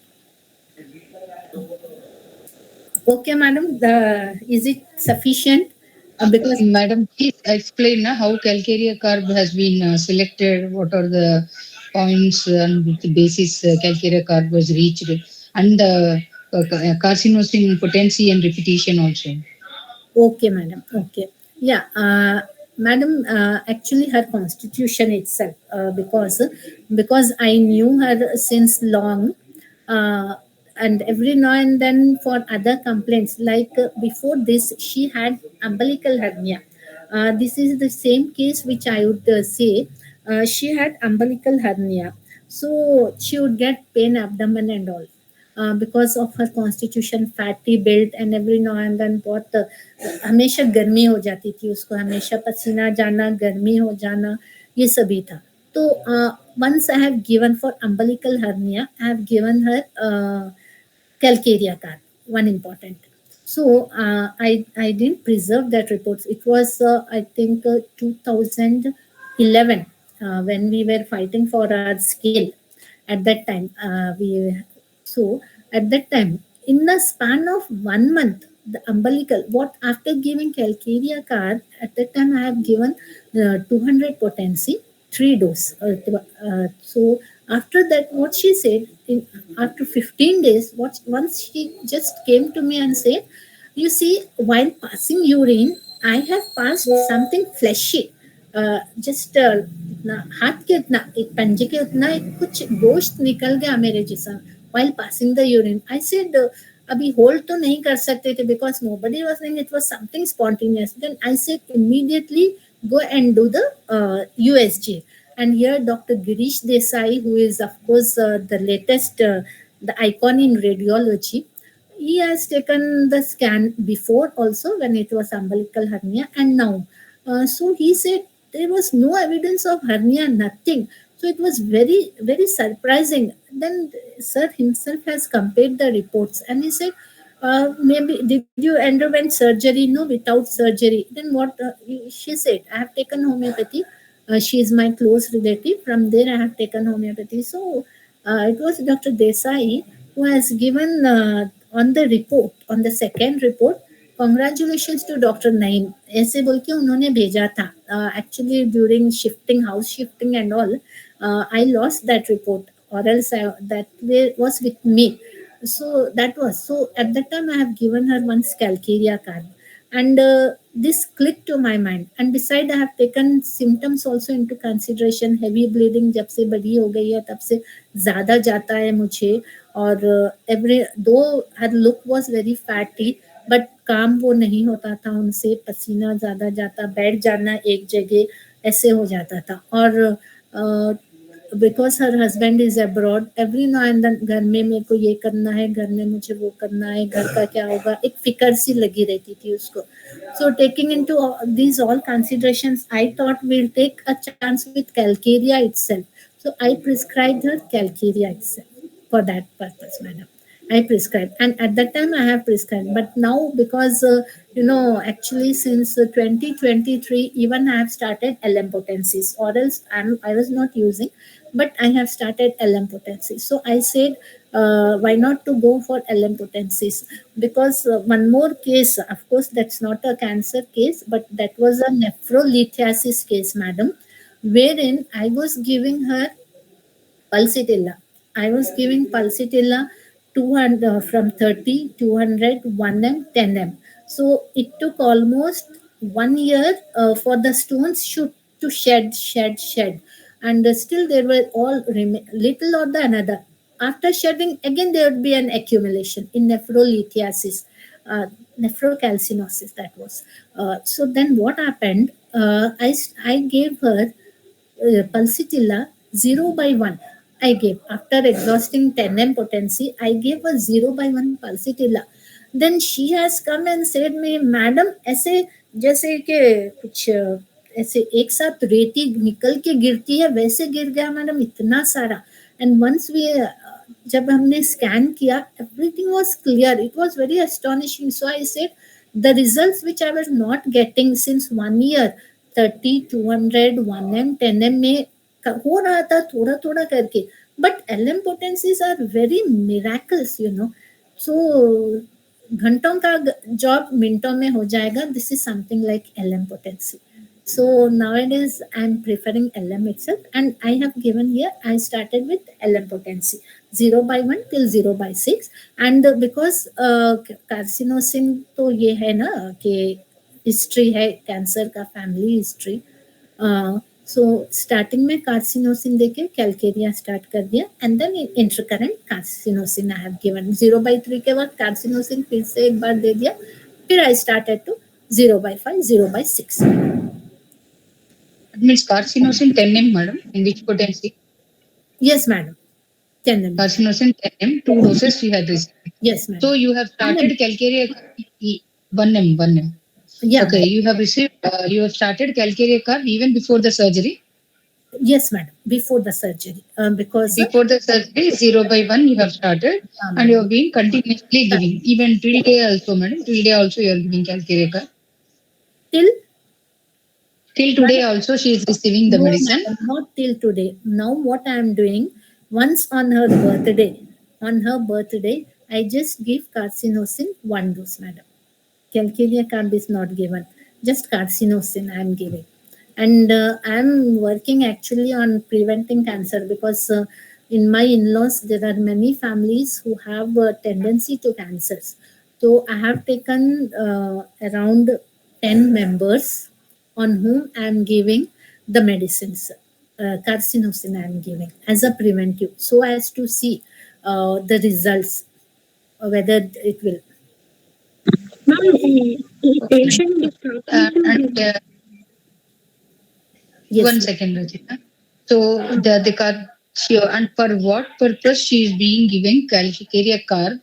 Okay, madam, is it sufficient? Because Madam, please explain how Calcarea carb has been selected. What are the points on which basis Calcarea carb was reached, and the carcinosin potency and repetition also. Okay, madam. Okay. Yeah, madam, actually her constitution itself, because I knew her since long, uh, and every now and then for other complaints, like before this, she had umbilical hernia. This is the same case which I would say. She had umbilical hernia, so she would get pain abdomen and all. Because of her constitution fatty built, and every now and then बहुत हमेशा गर्मी हो जाती थी उसको, हमेशा पसीना जाना, गर्मी हो जाना, ये सभी था. तो once I have given for umbilical hernia, I have given her Calcarea car, one important. So I didn't preserve that report. It was I think 2011 when we were fighting for our scale. At that time, so at that time, in the span of 1 month, the umbilical, what after giving Calcarea card, at that time I have given 200 potency, 3 dose. So after that, what she said, after 15 days, once she just came to me and said, you see, while passing urine, I have passed something fleshy. Just हाथ के उतना, एक पंजे के उतना एक कुछ गोश्त निकल गया मेरे जिसम while passing the urine. I said, अभी होल्ड तो नहीं कर सकते थे because nobody was saying, it was something spontaneous. Then I said, immediately go and do the USG. And here Dr. Girish Desai, who is of course the latest, the icon in radiology, he has taken the scan before also when it was umbilical hernia, and now. So he said there was no evidence of hernia, nothing. So it was very, very surprising. Then sir himself has compared the reports, and he said, maybe did you underwent surgery? No, without surgery. Then what she said, I have taken homeopathy. She is my close relative. From there, I have taken homeopathy. So it was Dr. Desai who has given on the report, on the second report, congratulations to Dr. Naeem. ऐसे बोल के उन्होंने भेजा था. Actually, during shifting, house shifting and all, I lost that report, or else that was with me. So that was, so at that time I have given her one Calcarea card, and this clicked to my mind. And beside, I have taken symptoms also into consideration. Heavy bleeding जब से बड़ी हो गई है तब से ज़्यादा जाता है मुझे, और every though her look was very fatty, but काम वो नहीं होता था उनसे, पसीना ज़्यादा जाता, बैठ जाना एक जगह ऐसे हो जाता था. और बिकॉज हर husband is abroad, every now and then घर में मेरे को ये करना है, घर में मुझे वो करना है, घर का क्या होगा, एक फिक्र सी लगी रहती थी उसको. So taking into these all considerations, I thought will take a chance with Calcarea itself. So I prescribed her Calcarea itself for that purpose, madam. I prescribe, and at that time I have prescribed. But now, because actually since 2023, even I have started LM potencies, or else I was not using, but I have started LM potencies. So I said, why not to go for LM potencies? Because one more case, of course, that's not a cancer case, but that was a nephrolithiasis case, madam, wherein I was giving her Pulsatilla. I was giving Pulsatilla 200 from 30, 200, 1M, 10M. So it took almost 1 year for the stones to shed. And still they were all little or the another. After shedding, again there would be an accumulation in nephrolithiasis, uh, nephrocalcinosis, that was. So then what happened? I gave her Pulsatilla 0 by 1. I gave. After exhausting 10M potency, I gave a 0 by 1 Pulsatilla. Then she has come and said me, madam ऐसे जैसे कि कुछ ऐसे एक साथ रेती निकल के गिरती है वैसे गिर गया मैडम, इतना सारा. एंड वंस वी जब हमने स्कैन किया, everything was clear. It was very astonishing. So I said, the results which I was not getting since 1 year, 30, 200, 1M, 10M में हो रहा था थोड़ा थोड़ा करके, but LM potencies are very miracles, so घंटों का जॉब मिनटों में हो जाएगा. This is something like LM potency. So nowadays I'm preferring LM itself, and I have given here, I started with LM potency 0 by 1 till 0 by 6. And because carcinosin तो ये है ना कि हिस्ट्री है कैंसर का, फैमिली हिस्ट्री. सो स्टार्टिंग में Carcinosin देके Calcarea start कर दिया, and then intercurrent Carcinosin I have given. 0/3 के बाद कार्सिनोसिन फिर से एक बार दे दिया, फिर I started to 0/5, 0/6. That means carcinosin 10M, madam, in which potency? Yes, madam. 10 Carcinosin 10M, 2 doses she had received. Yes, madam. So you have started calcarea 1M. Yeah. Okay, you have received, you have started calcarea carb even before the surgery. Yes, madam. Before the surgery, because before the surgery, 0 by 1 you have started, and you have been continuously giving. Even till day also, madam. Till day also you are giving calcarea carb. Till today also she is receiving the medicine. Madam, not till today. Now what I am doing, once on her birthday, I just give carcinosin 1 dose, madam. Calcaria carb is not given. Just carcinosin I am giving. And I am working actually on preventing cancer, because in my in-laws there are many families who have a tendency to cancers. So I have taken around 10 members on whom I am giving the medicines. Carcinosin I am giving as a preventive, so as to see the results, whether it will. Patient And Yes. 1 second, Rajita. So the carb, and for what purpose she is being given calcarea carb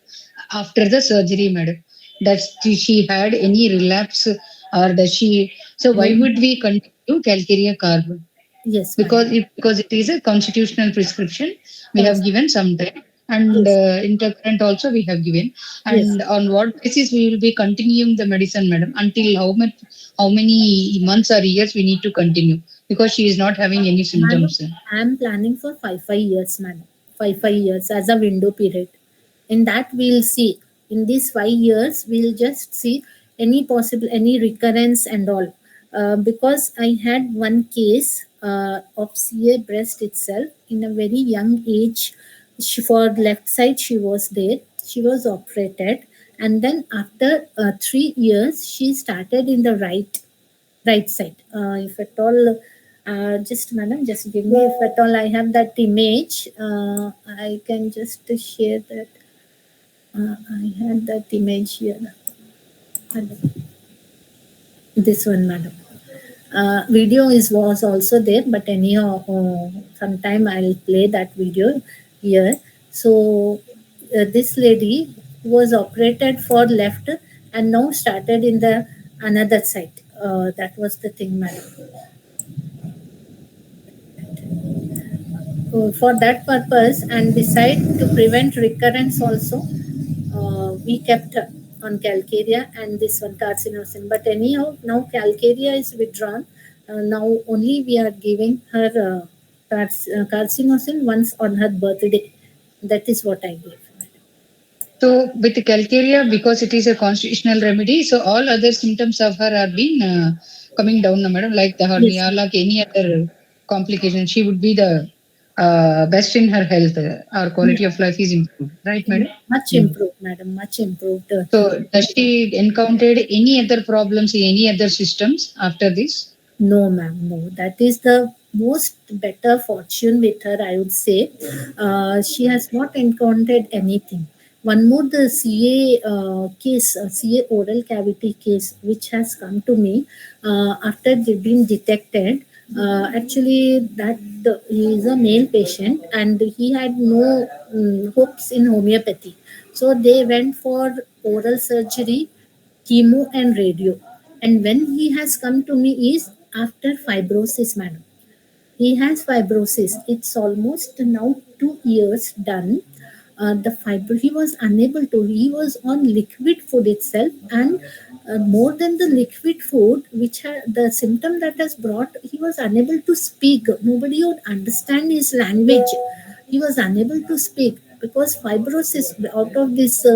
after the surgery, madam? Does she had any relapse, or does she? So why would we continue calcarea carb? Yes, because it is a constitutional prescription we Yes. have given some time, and intercurrent also we have given. And on what basis we will be continuing the medicine, madam? Until how many months or years we need to continue, because she is not having any symptoms? I am planning for 5 years, madam. 5 years as a window period. In that we'll see. In these 5 years, we'll just see any recurrence and all. Because I had one case of CA breast itself in a very young age. For left side, she was there. She was operated, and then after 3 years, she started in the right side. If at all, just madam, just give me, if at all I have that image, I can just share that. I had that image here. This one, madam. Video was also there, but anyhow, sometime I'll play that video here. So this lady was operated for left and now started in the another side. That was the thing, madam. For that purpose, and beside to prevent recurrence also, we kept her on calcarea and this one carcinosin. But anyhow, now calcarea is withdrawn. Now only we are giving her carcinosin once on her birthday. That is what I gave. So with the calcarea, because it is a constitutional remedy, so all other symptoms of her are been coming down, madam, like the hernia, Yes. like any other complication. She would be the best in her health. Our quality of life is improved, right, madam? Much Mm. improved, madam. Much improved. So does she encountered any other problems in any other systems after this? No, ma'am, no. That is the most better fortune with her, I would say. She has not encountered anything. One more, the CA case, CA oral cavity case, which has come to me after they've been detected. Actually, that he is a male patient and he had no hopes in homeopathy. So they went for oral surgery, chemo, and radio. And when he has come to me is after fibrosis, madam. He has fibrosis. It's almost now 2 years done. The fibro he was unable to. He was on liquid food itself, and more than the liquid food, which had the symptom that has brought, he was unable to speak. Nobody would understand his language. He was unable to speak because fibrosis out of this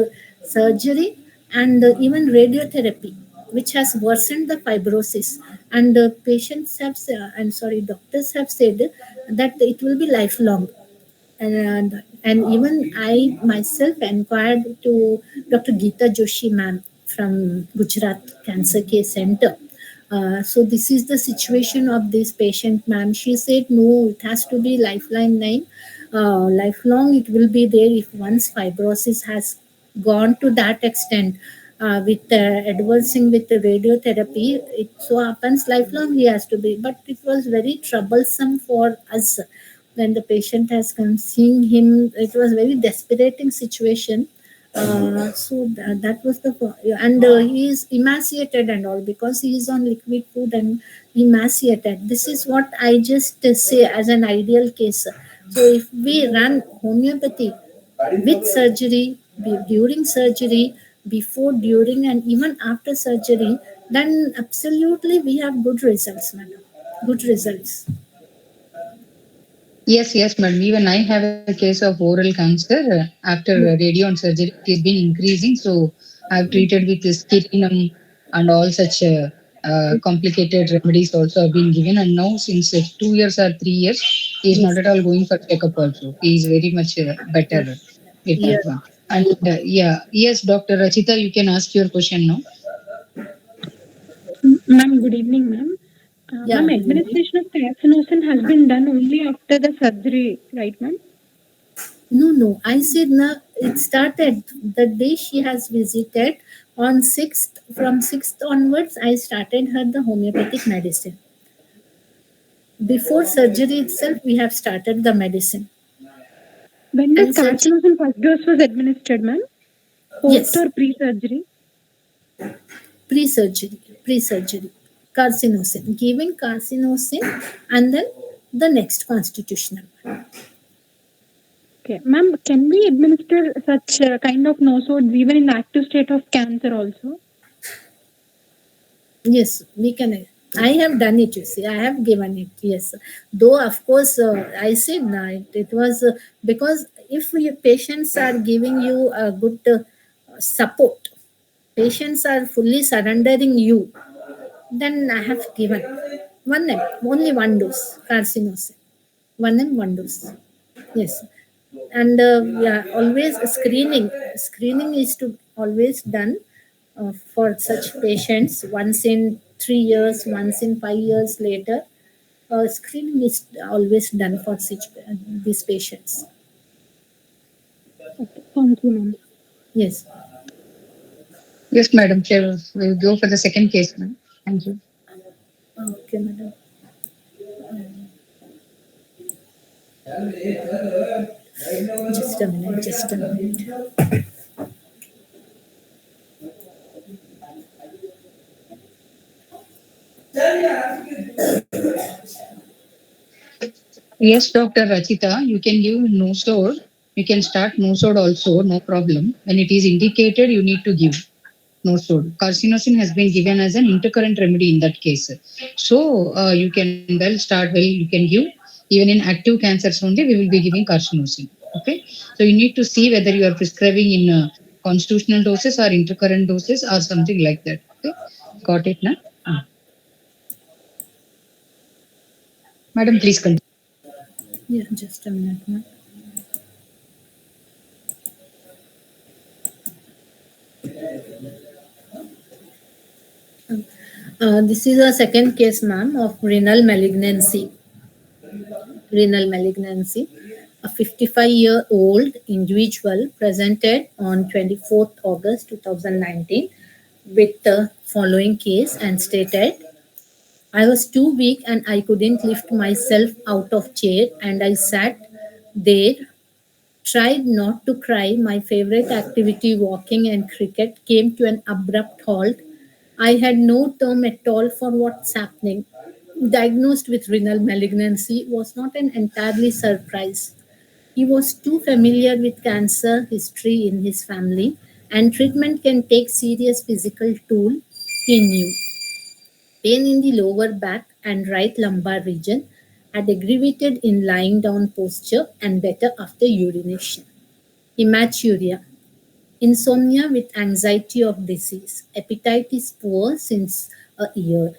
surgery and even radiotherapy, which has worsened the fibrosis. And patients have, I'm sorry, doctors have said that it will be lifelong. And even I myself inquired to Dr. Geeta Joshi ma'am from Gujarat Cancer Care Center. So this is the situation of this patient, ma'am. She said, no, it has to be lifeline name. Lifelong, it will be there if once fibrosis has gone to that extent. With advancing with the radiotherapy, it so happens lifelong he has to be. But it was very troublesome for us when the patient has come seeing him. It was very desperating situation. That was the and he is emaciated and all because he is on liquid food and emaciated. This is what I just say as an ideal case. So if we run homeopathy with surgery, during surgery, before, during, and even after surgery, then absolutely we have good results, madam. Good results. Yes, madam. Even I have a case of oral cancer. After radio and surgery, it has been increasing. So I've treated with scarinum and all such complicated remedies also have been given. And now since 2 years or 3 years, he is not Yes. at all going for checkup also. He is very much better with that Yes. one. And yes, Dr. Rachita, you can ask your question now. Ma'am, good evening, ma'am. Yeah, Ma'am, good evening. administration of taxinosin has been done only after the surgery, right, ma'am? No, no. I said no. It started the day she has visited on 6th. From 6th onwards, I started her the homeopathic medicine. Before surgery itself, we have started the medicine. When this And so, carcinosin first dose was administered, ma'am? Post yes, or pre-surgery? pre-surgery, pre-surgery, carcinosin, giving carcinosin, and then the next constitutional. Okay. Ma'am, can we administer such kind of nosodes even in the active state of cancer also? Yes, we can. I have done it, you see. I have given it, yes. Though, of course, I said no, it was because if your patients are giving you a good support, patients are fully surrendering you, then I have given one M, only one dose, carcinosin. One M, one dose. Yes. And yeah, always screening. Screening is to always done for such patients once in 3 years, once in 5 years later. Screening is always done for such these patients. Okay. Thank you, ma'am. Yes. Yes, madam. Sure. We'll go for the second case, ma'am. Thank you. Okay, madam. Just a minute. Just a minute. Yes, Dr. Rachita, you can give no store. You can start NoSOD also, no problem. When it is indicated, you need to give NoSOD. Carcinosin has been given as an intercurrent remedy in that case. So you can well start, well, you can give. Even in active cancers only, we will be giving carcinosin. Okay. So you need to see whether you are prescribing in constitutional doses or intercurrent doses or something like that. Okay. Got it, na? Madam, please continue. Yeah, just a minute, ma'am. This is a second case, ma'am, of renal malignancy. Renal malignancy. A 55-year-old individual presented on 24th August 2019 with the following case and stated, I was too weak and I couldn't lift myself out of chair and I sat there, tried not to cry. My favorite activity, walking and cricket, came to an abrupt halt. I had no term at all for what's happening. Diagnosed with renal malignancy was not an entirely surprise. He was too familiar with cancer history in his family, and treatment can take serious physical toll. He knew. Pain in the lower back and right lumbar region had aggravated in lying down posture and better after urination. Hematuria, insomnia with anxiety of disease. Appetite is poor since a year,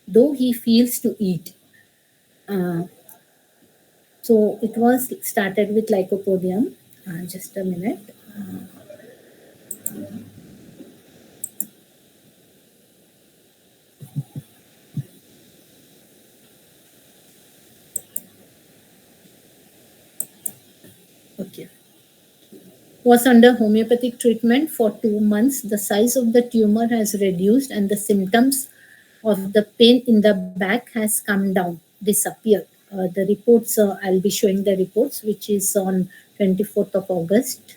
though he feels to eat. Uh, so it was started with lycopodium. Just a minute. Okay. Was under homeopathic treatment for 2 months. The size of the tumor has reduced and the symptoms of the pain in the back has come down, disappeared. The reports, I'll be showing the reports, which is on 24th of August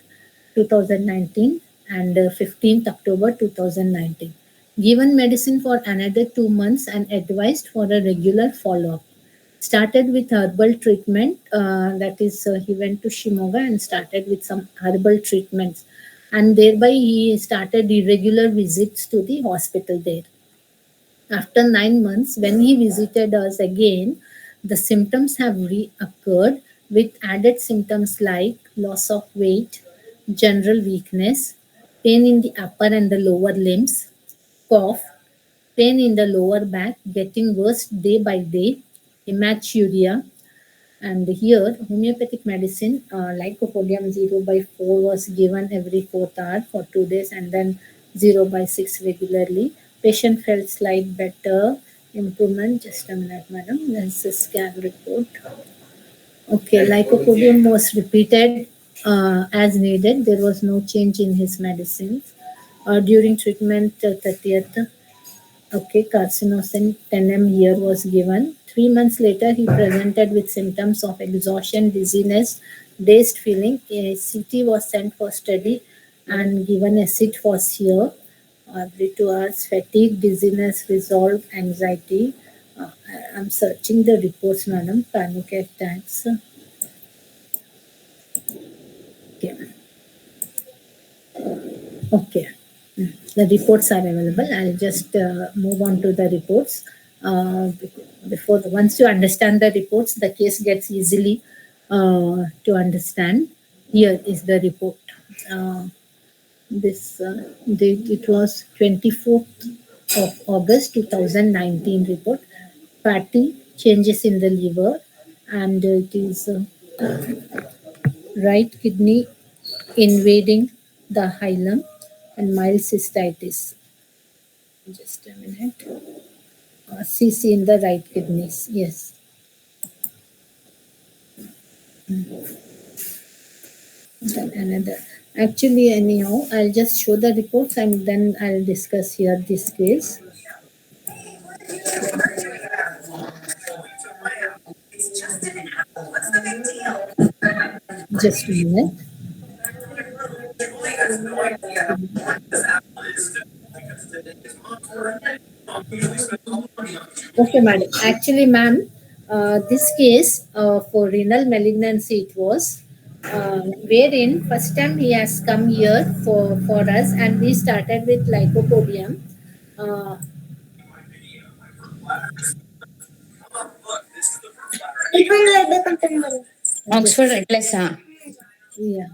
2019 and 15th October 2019. Given medicine for another 2 months and advised for a regular follow-up. Started with herbal treatment, that is, he went to Shimoga and started with some herbal treatments. And thereby he started irregular visits to the hospital there. After 9 months, when he visited us again, the symptoms have reoccurred with added symptoms like loss of weight, general weakness, pain in the upper and the lower limbs, cough, pain in the lower back getting worse day by day, hematuria, and here homeopathic medicine, lycopodium 0 by 4 was given every 4th hour for 2 days and then 0 by 6 regularly. Patient felt slight better improvement. Just a minute, madam. There's a scan report. Okay, lycopodium was repeated as needed. There was no change in his medicines. During treatment, 30th, okay, carcinosin 10 here was given. 3 months later, he presented with symptoms of exhaustion, dizziness, dazed feeling. A CT was sent for study and given acid was here. Every 2 hours, fatigue, dizziness, resolve, anxiety. I'm searching the reports, madam. Panic attacks. Okay. Okay. The reports are available. I'll just move on to the reports. Before once you understand the reports, the case gets easily to understand. Here is the report. This date, it was 24th of August 2019 report. Fatty changes in the liver, and it is right kidney invading the hilum and mild cystitis. Just a minute. CC in the right kidneys. Yes. Then another. Actually, anyhow, I'll just show the reports and then I'll discuss here this case. Just a minute. Okay, madam. Actually, ma'am, this case for renal malignancy, it was wherein first time he has come here for us, and we started with lycopodium. Uh, Oxford redless yeah.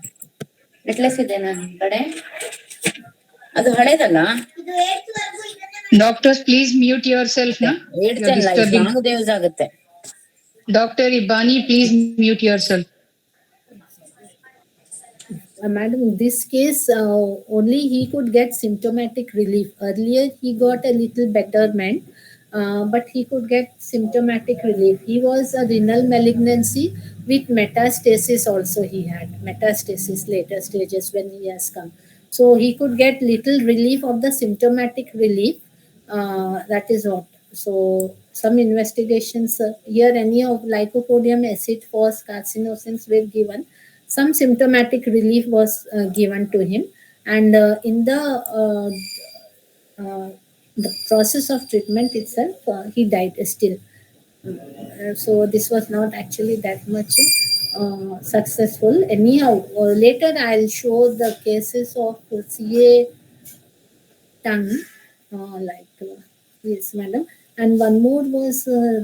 Redless ಇದೆ ನನ್ನ ಕಡೆ, ಅದು ಹಳೇದಲ್ಲ. Doctors, please mute yourself, na? You're disturbing. Long use ಆಗುತ್ತೆ. Dr. Ibani, please mute yourself. Madam, in this case, only he could get symptomatic relief. Earlier, he got a little betterment, but he could get symptomatic relief. He was a renal malignancy with metastasis also he had. Metastasis later stages when he has come. So he could get little relief of the symptomatic relief. That is what. So some investigations here, any of lycopodium acid force carcinogens were given. Some symptomatic relief was given to him, and the process of treatment itself, he died still. So this was not actually that much successful. Anyhow, later I'll show the cases of CA tongue, yes, madam. And one more was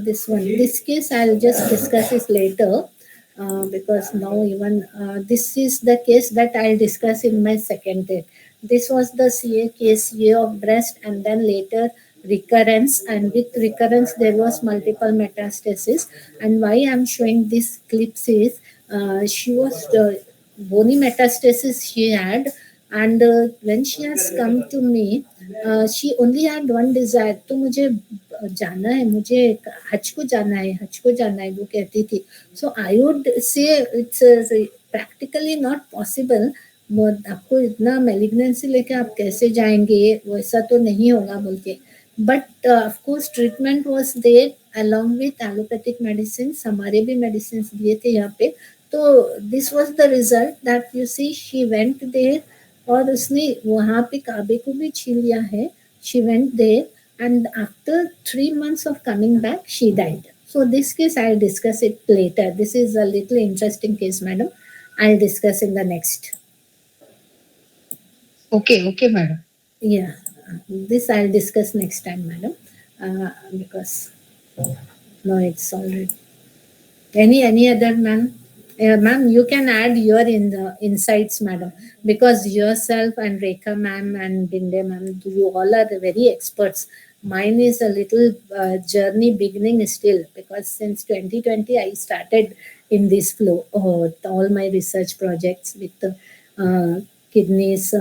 this one. This case I'll just discuss this later. Because now even this is the case that I'll discuss in my second day. This was the CA case, CA of breast, and then later recurrence, and with recurrence there was multiple metastasis. And why I'm showing this clips is she was bony metastasis she had, and when she has come to me, she only had one desire, तो मुझे जाना है, मुझे हज को जाना है, हज को जाना है, वो कहती थी. So I would say it's practically not possible. आपको इतना मेलिग्नेंसी लेके आप कैसे जाएंगे, वैसा तो नहीं होगा बोल के. But of course treatment was there along with allopathic medicines. हमारे भी medicines दिए थे यहाँ पे. तो this was the result that you see she went there, और उसने वहाँ पे काबे को भी छीन लिया है. She went there, and after 3 months of coming back, she died. So this case I'll discuss it later. This is a little interesting case, madam. I'll discuss in the next. Okay, madam. Yeah, this I'll discuss next time, madam. Because no, it's already. Any other, ma'am? Ma'am, you can add your in the insights, madam, because yourself and Rekha ma'am and Binde ma'am, you all are very experts. Mine is a little journey beginning still, because since 2020 I started in this flow. All my research projects with the kidneys,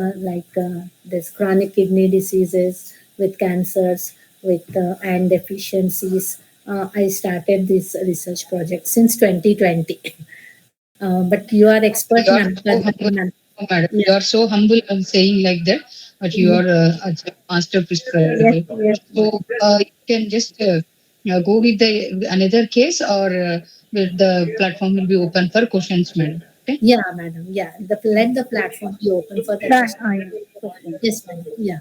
there's chronic kidney diseases, with cancers, with iron deficiencies. I started this research project since 2020. But you are expert, You are ma'am. so humble, madam. You are so humble of saying like that, but you are a master prescriber. Yes. So you can just go with the another case, or with the platform will be open for questions, madam. Okay? Yeah, madam. Yeah, let the platform be open for the question. Yes, madam. Yeah.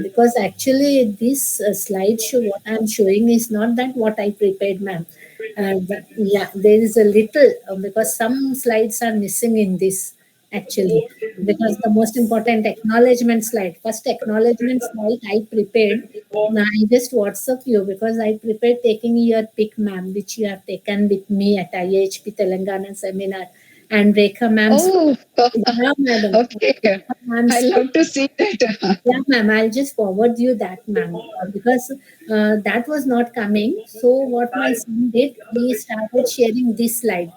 Because actually this slideshow, what I'm showing is not that what I prepared, ma'am. But yeah, there is a little, because some slides are missing in this actually, because the most important acknowledgement slide, first acknowledgement slide I prepared. Now I just WhatsApp you, because I prepared taking your pic, ma'am, which you have taken with me at IHP Telangana seminar, and Rekha ma'am's. Oh, Yeah, madam. okay. Ma'am's. I love to see that. Yeah, ma'am, I'll just forward you that, ma'am, because that was not coming. So what my son did, he started sharing this slide,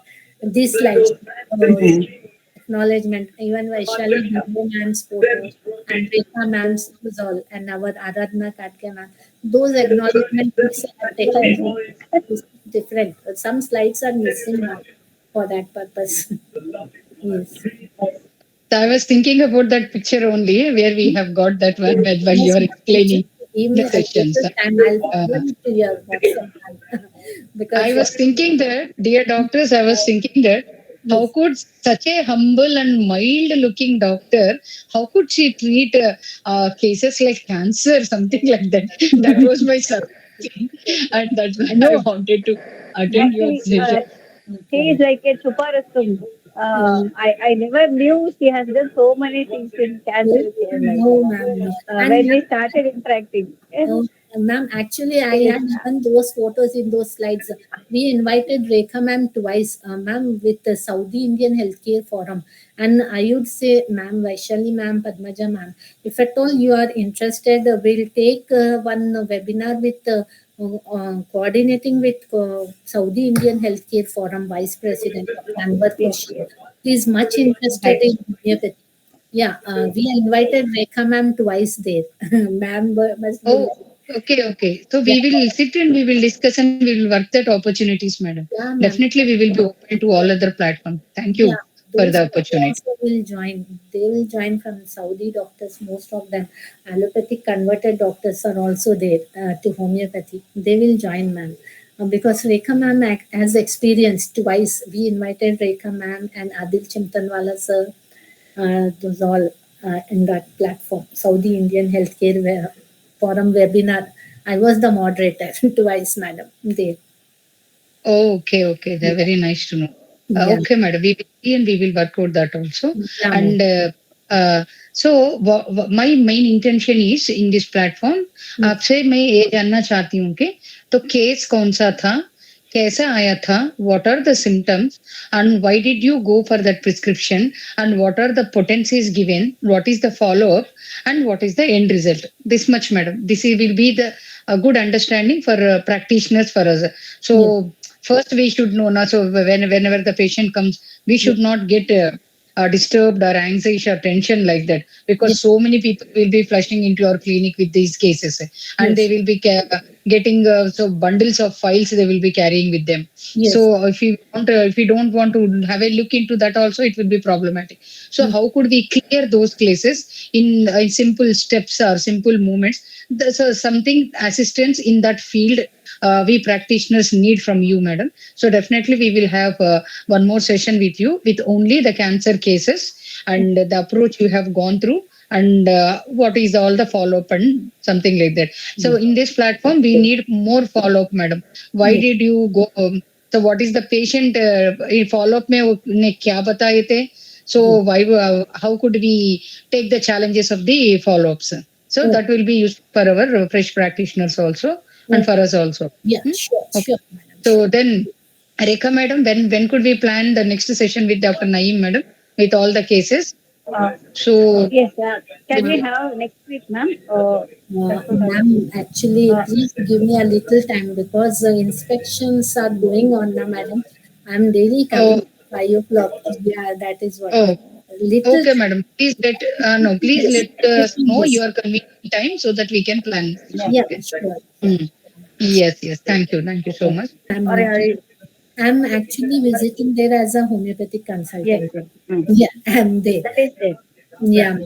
acknowledgement, even Vaishali Bhimbo ma'am's photo, and Rekha ma'am's was all, and our Aradhana Katke ma'am. Those acknowledgement pics are taken different. Some slides are missing now for that purpose. Yes. So I was thinking about that picture only, where we have got that one when you are explaining the sessions. I'll forward it to your WhatsApp. Because I was thinking that, dear doctors, I was thinking that how could such a humble and mild looking doctor, how could she treat cases like cancer, something like that? That was my thing. And that's why I wanted to attend your session. He is like a super I never knew she has done so many things in cancer care. Like, No, ma'am, no. when we started interacting. Oh, ma'am, actually, I had done those photos in those slides. We invited Rekha ma'am twice, ma'am, with the Saudi Indian Healthcare Forum. And I would say, ma'am, Vaishali ma'am, Padmaja ma'am, if at all you are interested, we'll take one webinar with coordinating with Saudi Indian Healthcare Forum Vice President Anwar Khurshid. He is much interested in homeopathy. Yeah, we invited Rekha ma'am twice there. Ma'am must be. Oh, okay. So Yeah, we will sit and we will discuss and we will work that opportunities, madam. yeah, ma'am. Definitely, we will be open to all other platforms. Thank you Yeah, for those the people opportunity. also will join. They will join from Saudi doctors. Most of them, allopathic converted doctors are also there to homeopathy. They will join, ma'am. Because Rekha ma'am has experienced twice. We invited Rekha ma'am and Adil Chimtanwala sir. Those all in that platform, Saudi Indian Healthcare Forum webinar. I was the moderator twice, madam. There. Oh, okay. They're very nice to know. Yeah. Okay, madam. We will see and we will work out that also. Yeah, ma'am. And so my main intention is in this platform. आपसे मैं ये जानना चाहती हूँ कि तो case कौन सा था, कैसा आया था, what are the symptoms, and why did you go for that prescription, and what are the potencies given, what is the follow up, and what is the end result. This much, madam. This will be the a good understanding for practitioners for us. So first we should know now. So whenever the patient comes, we should not get disturbed or anxious or tension like that, because so many people will be flushing into our clinic with these cases, and they will be getting so bundles of files they will be carrying with them. Yes. So if we don't want to have a look into that also, it will be problematic. So how could we clear those cases in simple steps or simple movements? So something assistance in that field we practitioners need from you, madam. So definitely we will have one more session with you with only the cancer cases and the approach you have gone through, and what is all the follow up and something like that. So in this platform we need more follow up, madam. Why did you go? So what is the patient follow up में उन्हें क्या बताए थे? So why how could we take the challenges of the follow ups? So that will be used for our fresh practitioners also and for us also. Yeah, sure, Okay. sure. So then, Rekha madam, when could we plan the next session with Dr. Naeem madam with all the cases? So Yes, can we have next week, ma'am? Ma'am, actually, please give me a little time because the inspections are going on now, madam. I'm daily coming at 5 o'clock. Yeah, that is what. oh, Little okay, madam. Please let us know Yes. your convenient time so that we can plan. Yeah, sure. Yes. Thank you so much. I'm actually visiting there as a homeopathic consultant. Yes. Yeah, I'm there. That is there. Yeah,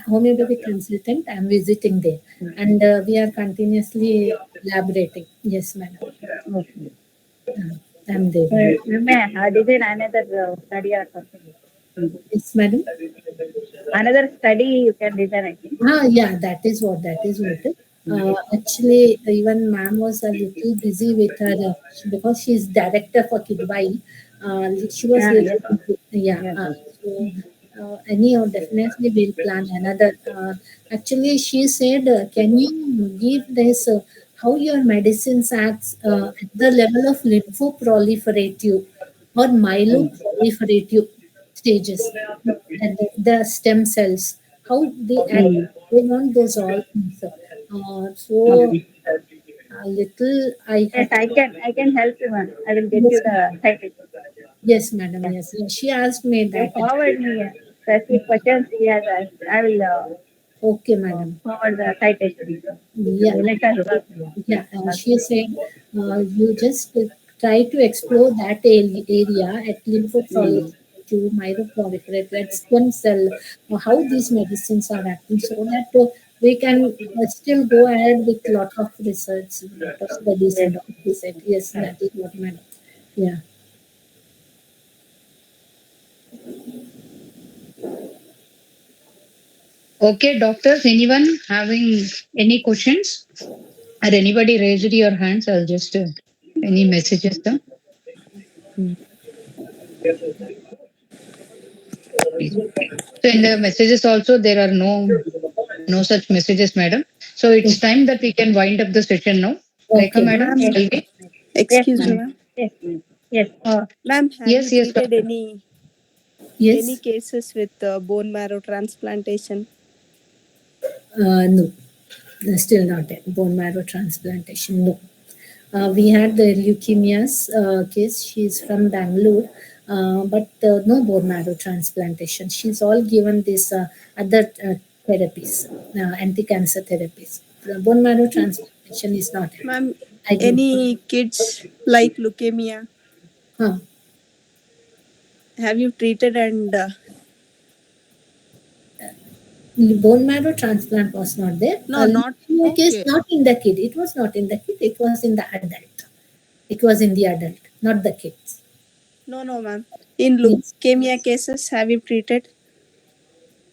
homeopathic consultant. I'm visiting there, and we are continuously collaborating. Yes, madam. I'm there. You may design another study or something. Yes, madam. Another study you can design, I think. Yeah, that is what. Actually, even ma'am was a little busy with her because she's director for Kidwai. She was little busy. So, anyhow, definitely we'll plan another. Actually, she said, can you give this how your medicines acts at the level of lymphoproliferative or myeloproliferative stages, the stem cells, how they act. They want those all things. So a little I Yes, have I can help you, ma'am. I will get you the title. yes, madam. Yes, she asked me You that. forward me specific questions he has asked. I will Okay, madam. forward the citation. Yeah, Let us work. yeah. She said you just try to explore that area at lymphoproliferative, myeloproliferative, stem cell, how these medicines are acting, so that we can still go ahead with lot of research, lot of studies and all. He said, yes, that is what, madam. Yeah. Okay, doctors, anyone having any questions? Or anybody raised your hands? I'll just any messages. please. So in the messages also, there are no such messages, madam. So it's time that we can wind up the session now. Rekha, Okay. madam, Ma'am. shall we? Excuse me, ma'am. ma'am. Yes, ma'am. Yes. Ma'am, have Yes, you yes, treated doctor. any Yes. cases with bone marrow transplantation? No, still not it. Bone marrow transplantation. No. We had the leukemia's case. She's from Bangalore, but no bone marrow transplantation. She's all given this other therapies, anti-cancer therapies. The bone marrow transplantation is not it. Ma'am, I did. any kids like leukemia? Huh. Have you treated and Bone marrow transplant was not there. no, not Leukemia case okay. not in the kid. It was not in the kid. It was in the adult. It was in the adult, not the kids. No, ma'am. In Yes. leukemia cases, have you treated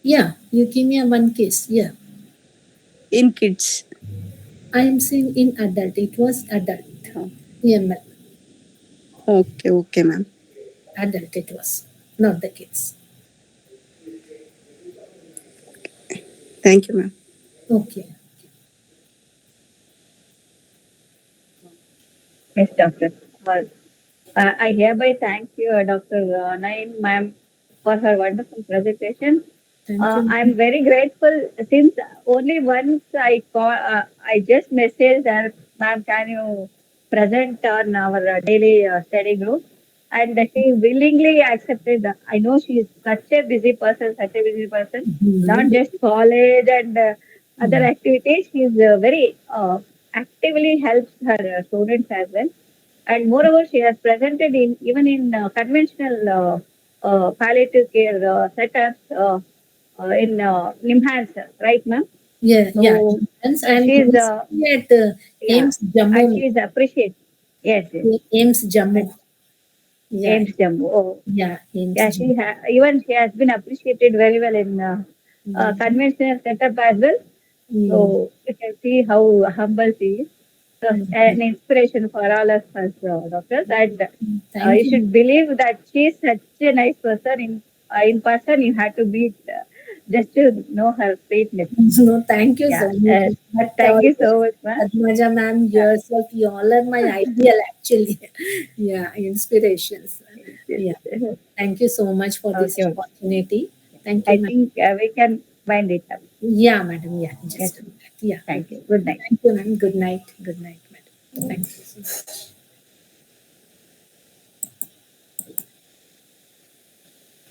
Yeah, leukemia one case. Yeah. in kids? I am saying in adult. It was adult. EML. Okay, ma'am. Adult it was, not the kids. Thank you, ma'am. Okay. Yes, doctor. I hereby thank you, Dr. Nain, ma'am, for her wonderful presentation. Thank you. I'm very grateful since only once I just messaged her, ma'am, can you present on our daily study group? And she willingly accepted. I know she is such a busy person, not just college and other activities. She is very actively helps her students as well. And moreover, she has presented even in conventional palliative care setups in NIMHANS, right, ma'am? Yeah, So, yeah. And she's recently at yeah, AIMS and Jammu. she is appreciated. Yes, AIMS Jammu. Yeah, James Jammu. Oh, yeah, AIMS yeah, Jammu. even she has been appreciated very well in conventional setup as well. So you can see how humble she is. So an inspiration for all of us, doctors. And Thank you should believe that she is such a nice person. In person, you have to meet just to know her sweetness. No, thank you Yeah. so much. But Thank you so much, ma'am. Padmaja ma'am, yourself, you all are my ideal actually. Yeah, inspirations. Yeah. Thank you so much for this Okay. opportunity. Thank I you, ma'am. think we can wind it up. Yeah, madam. Yeah, just Yes. yeah. Thank you. Good night. Thank you, ma'am. Good night. Good night, madam. Thank you so much.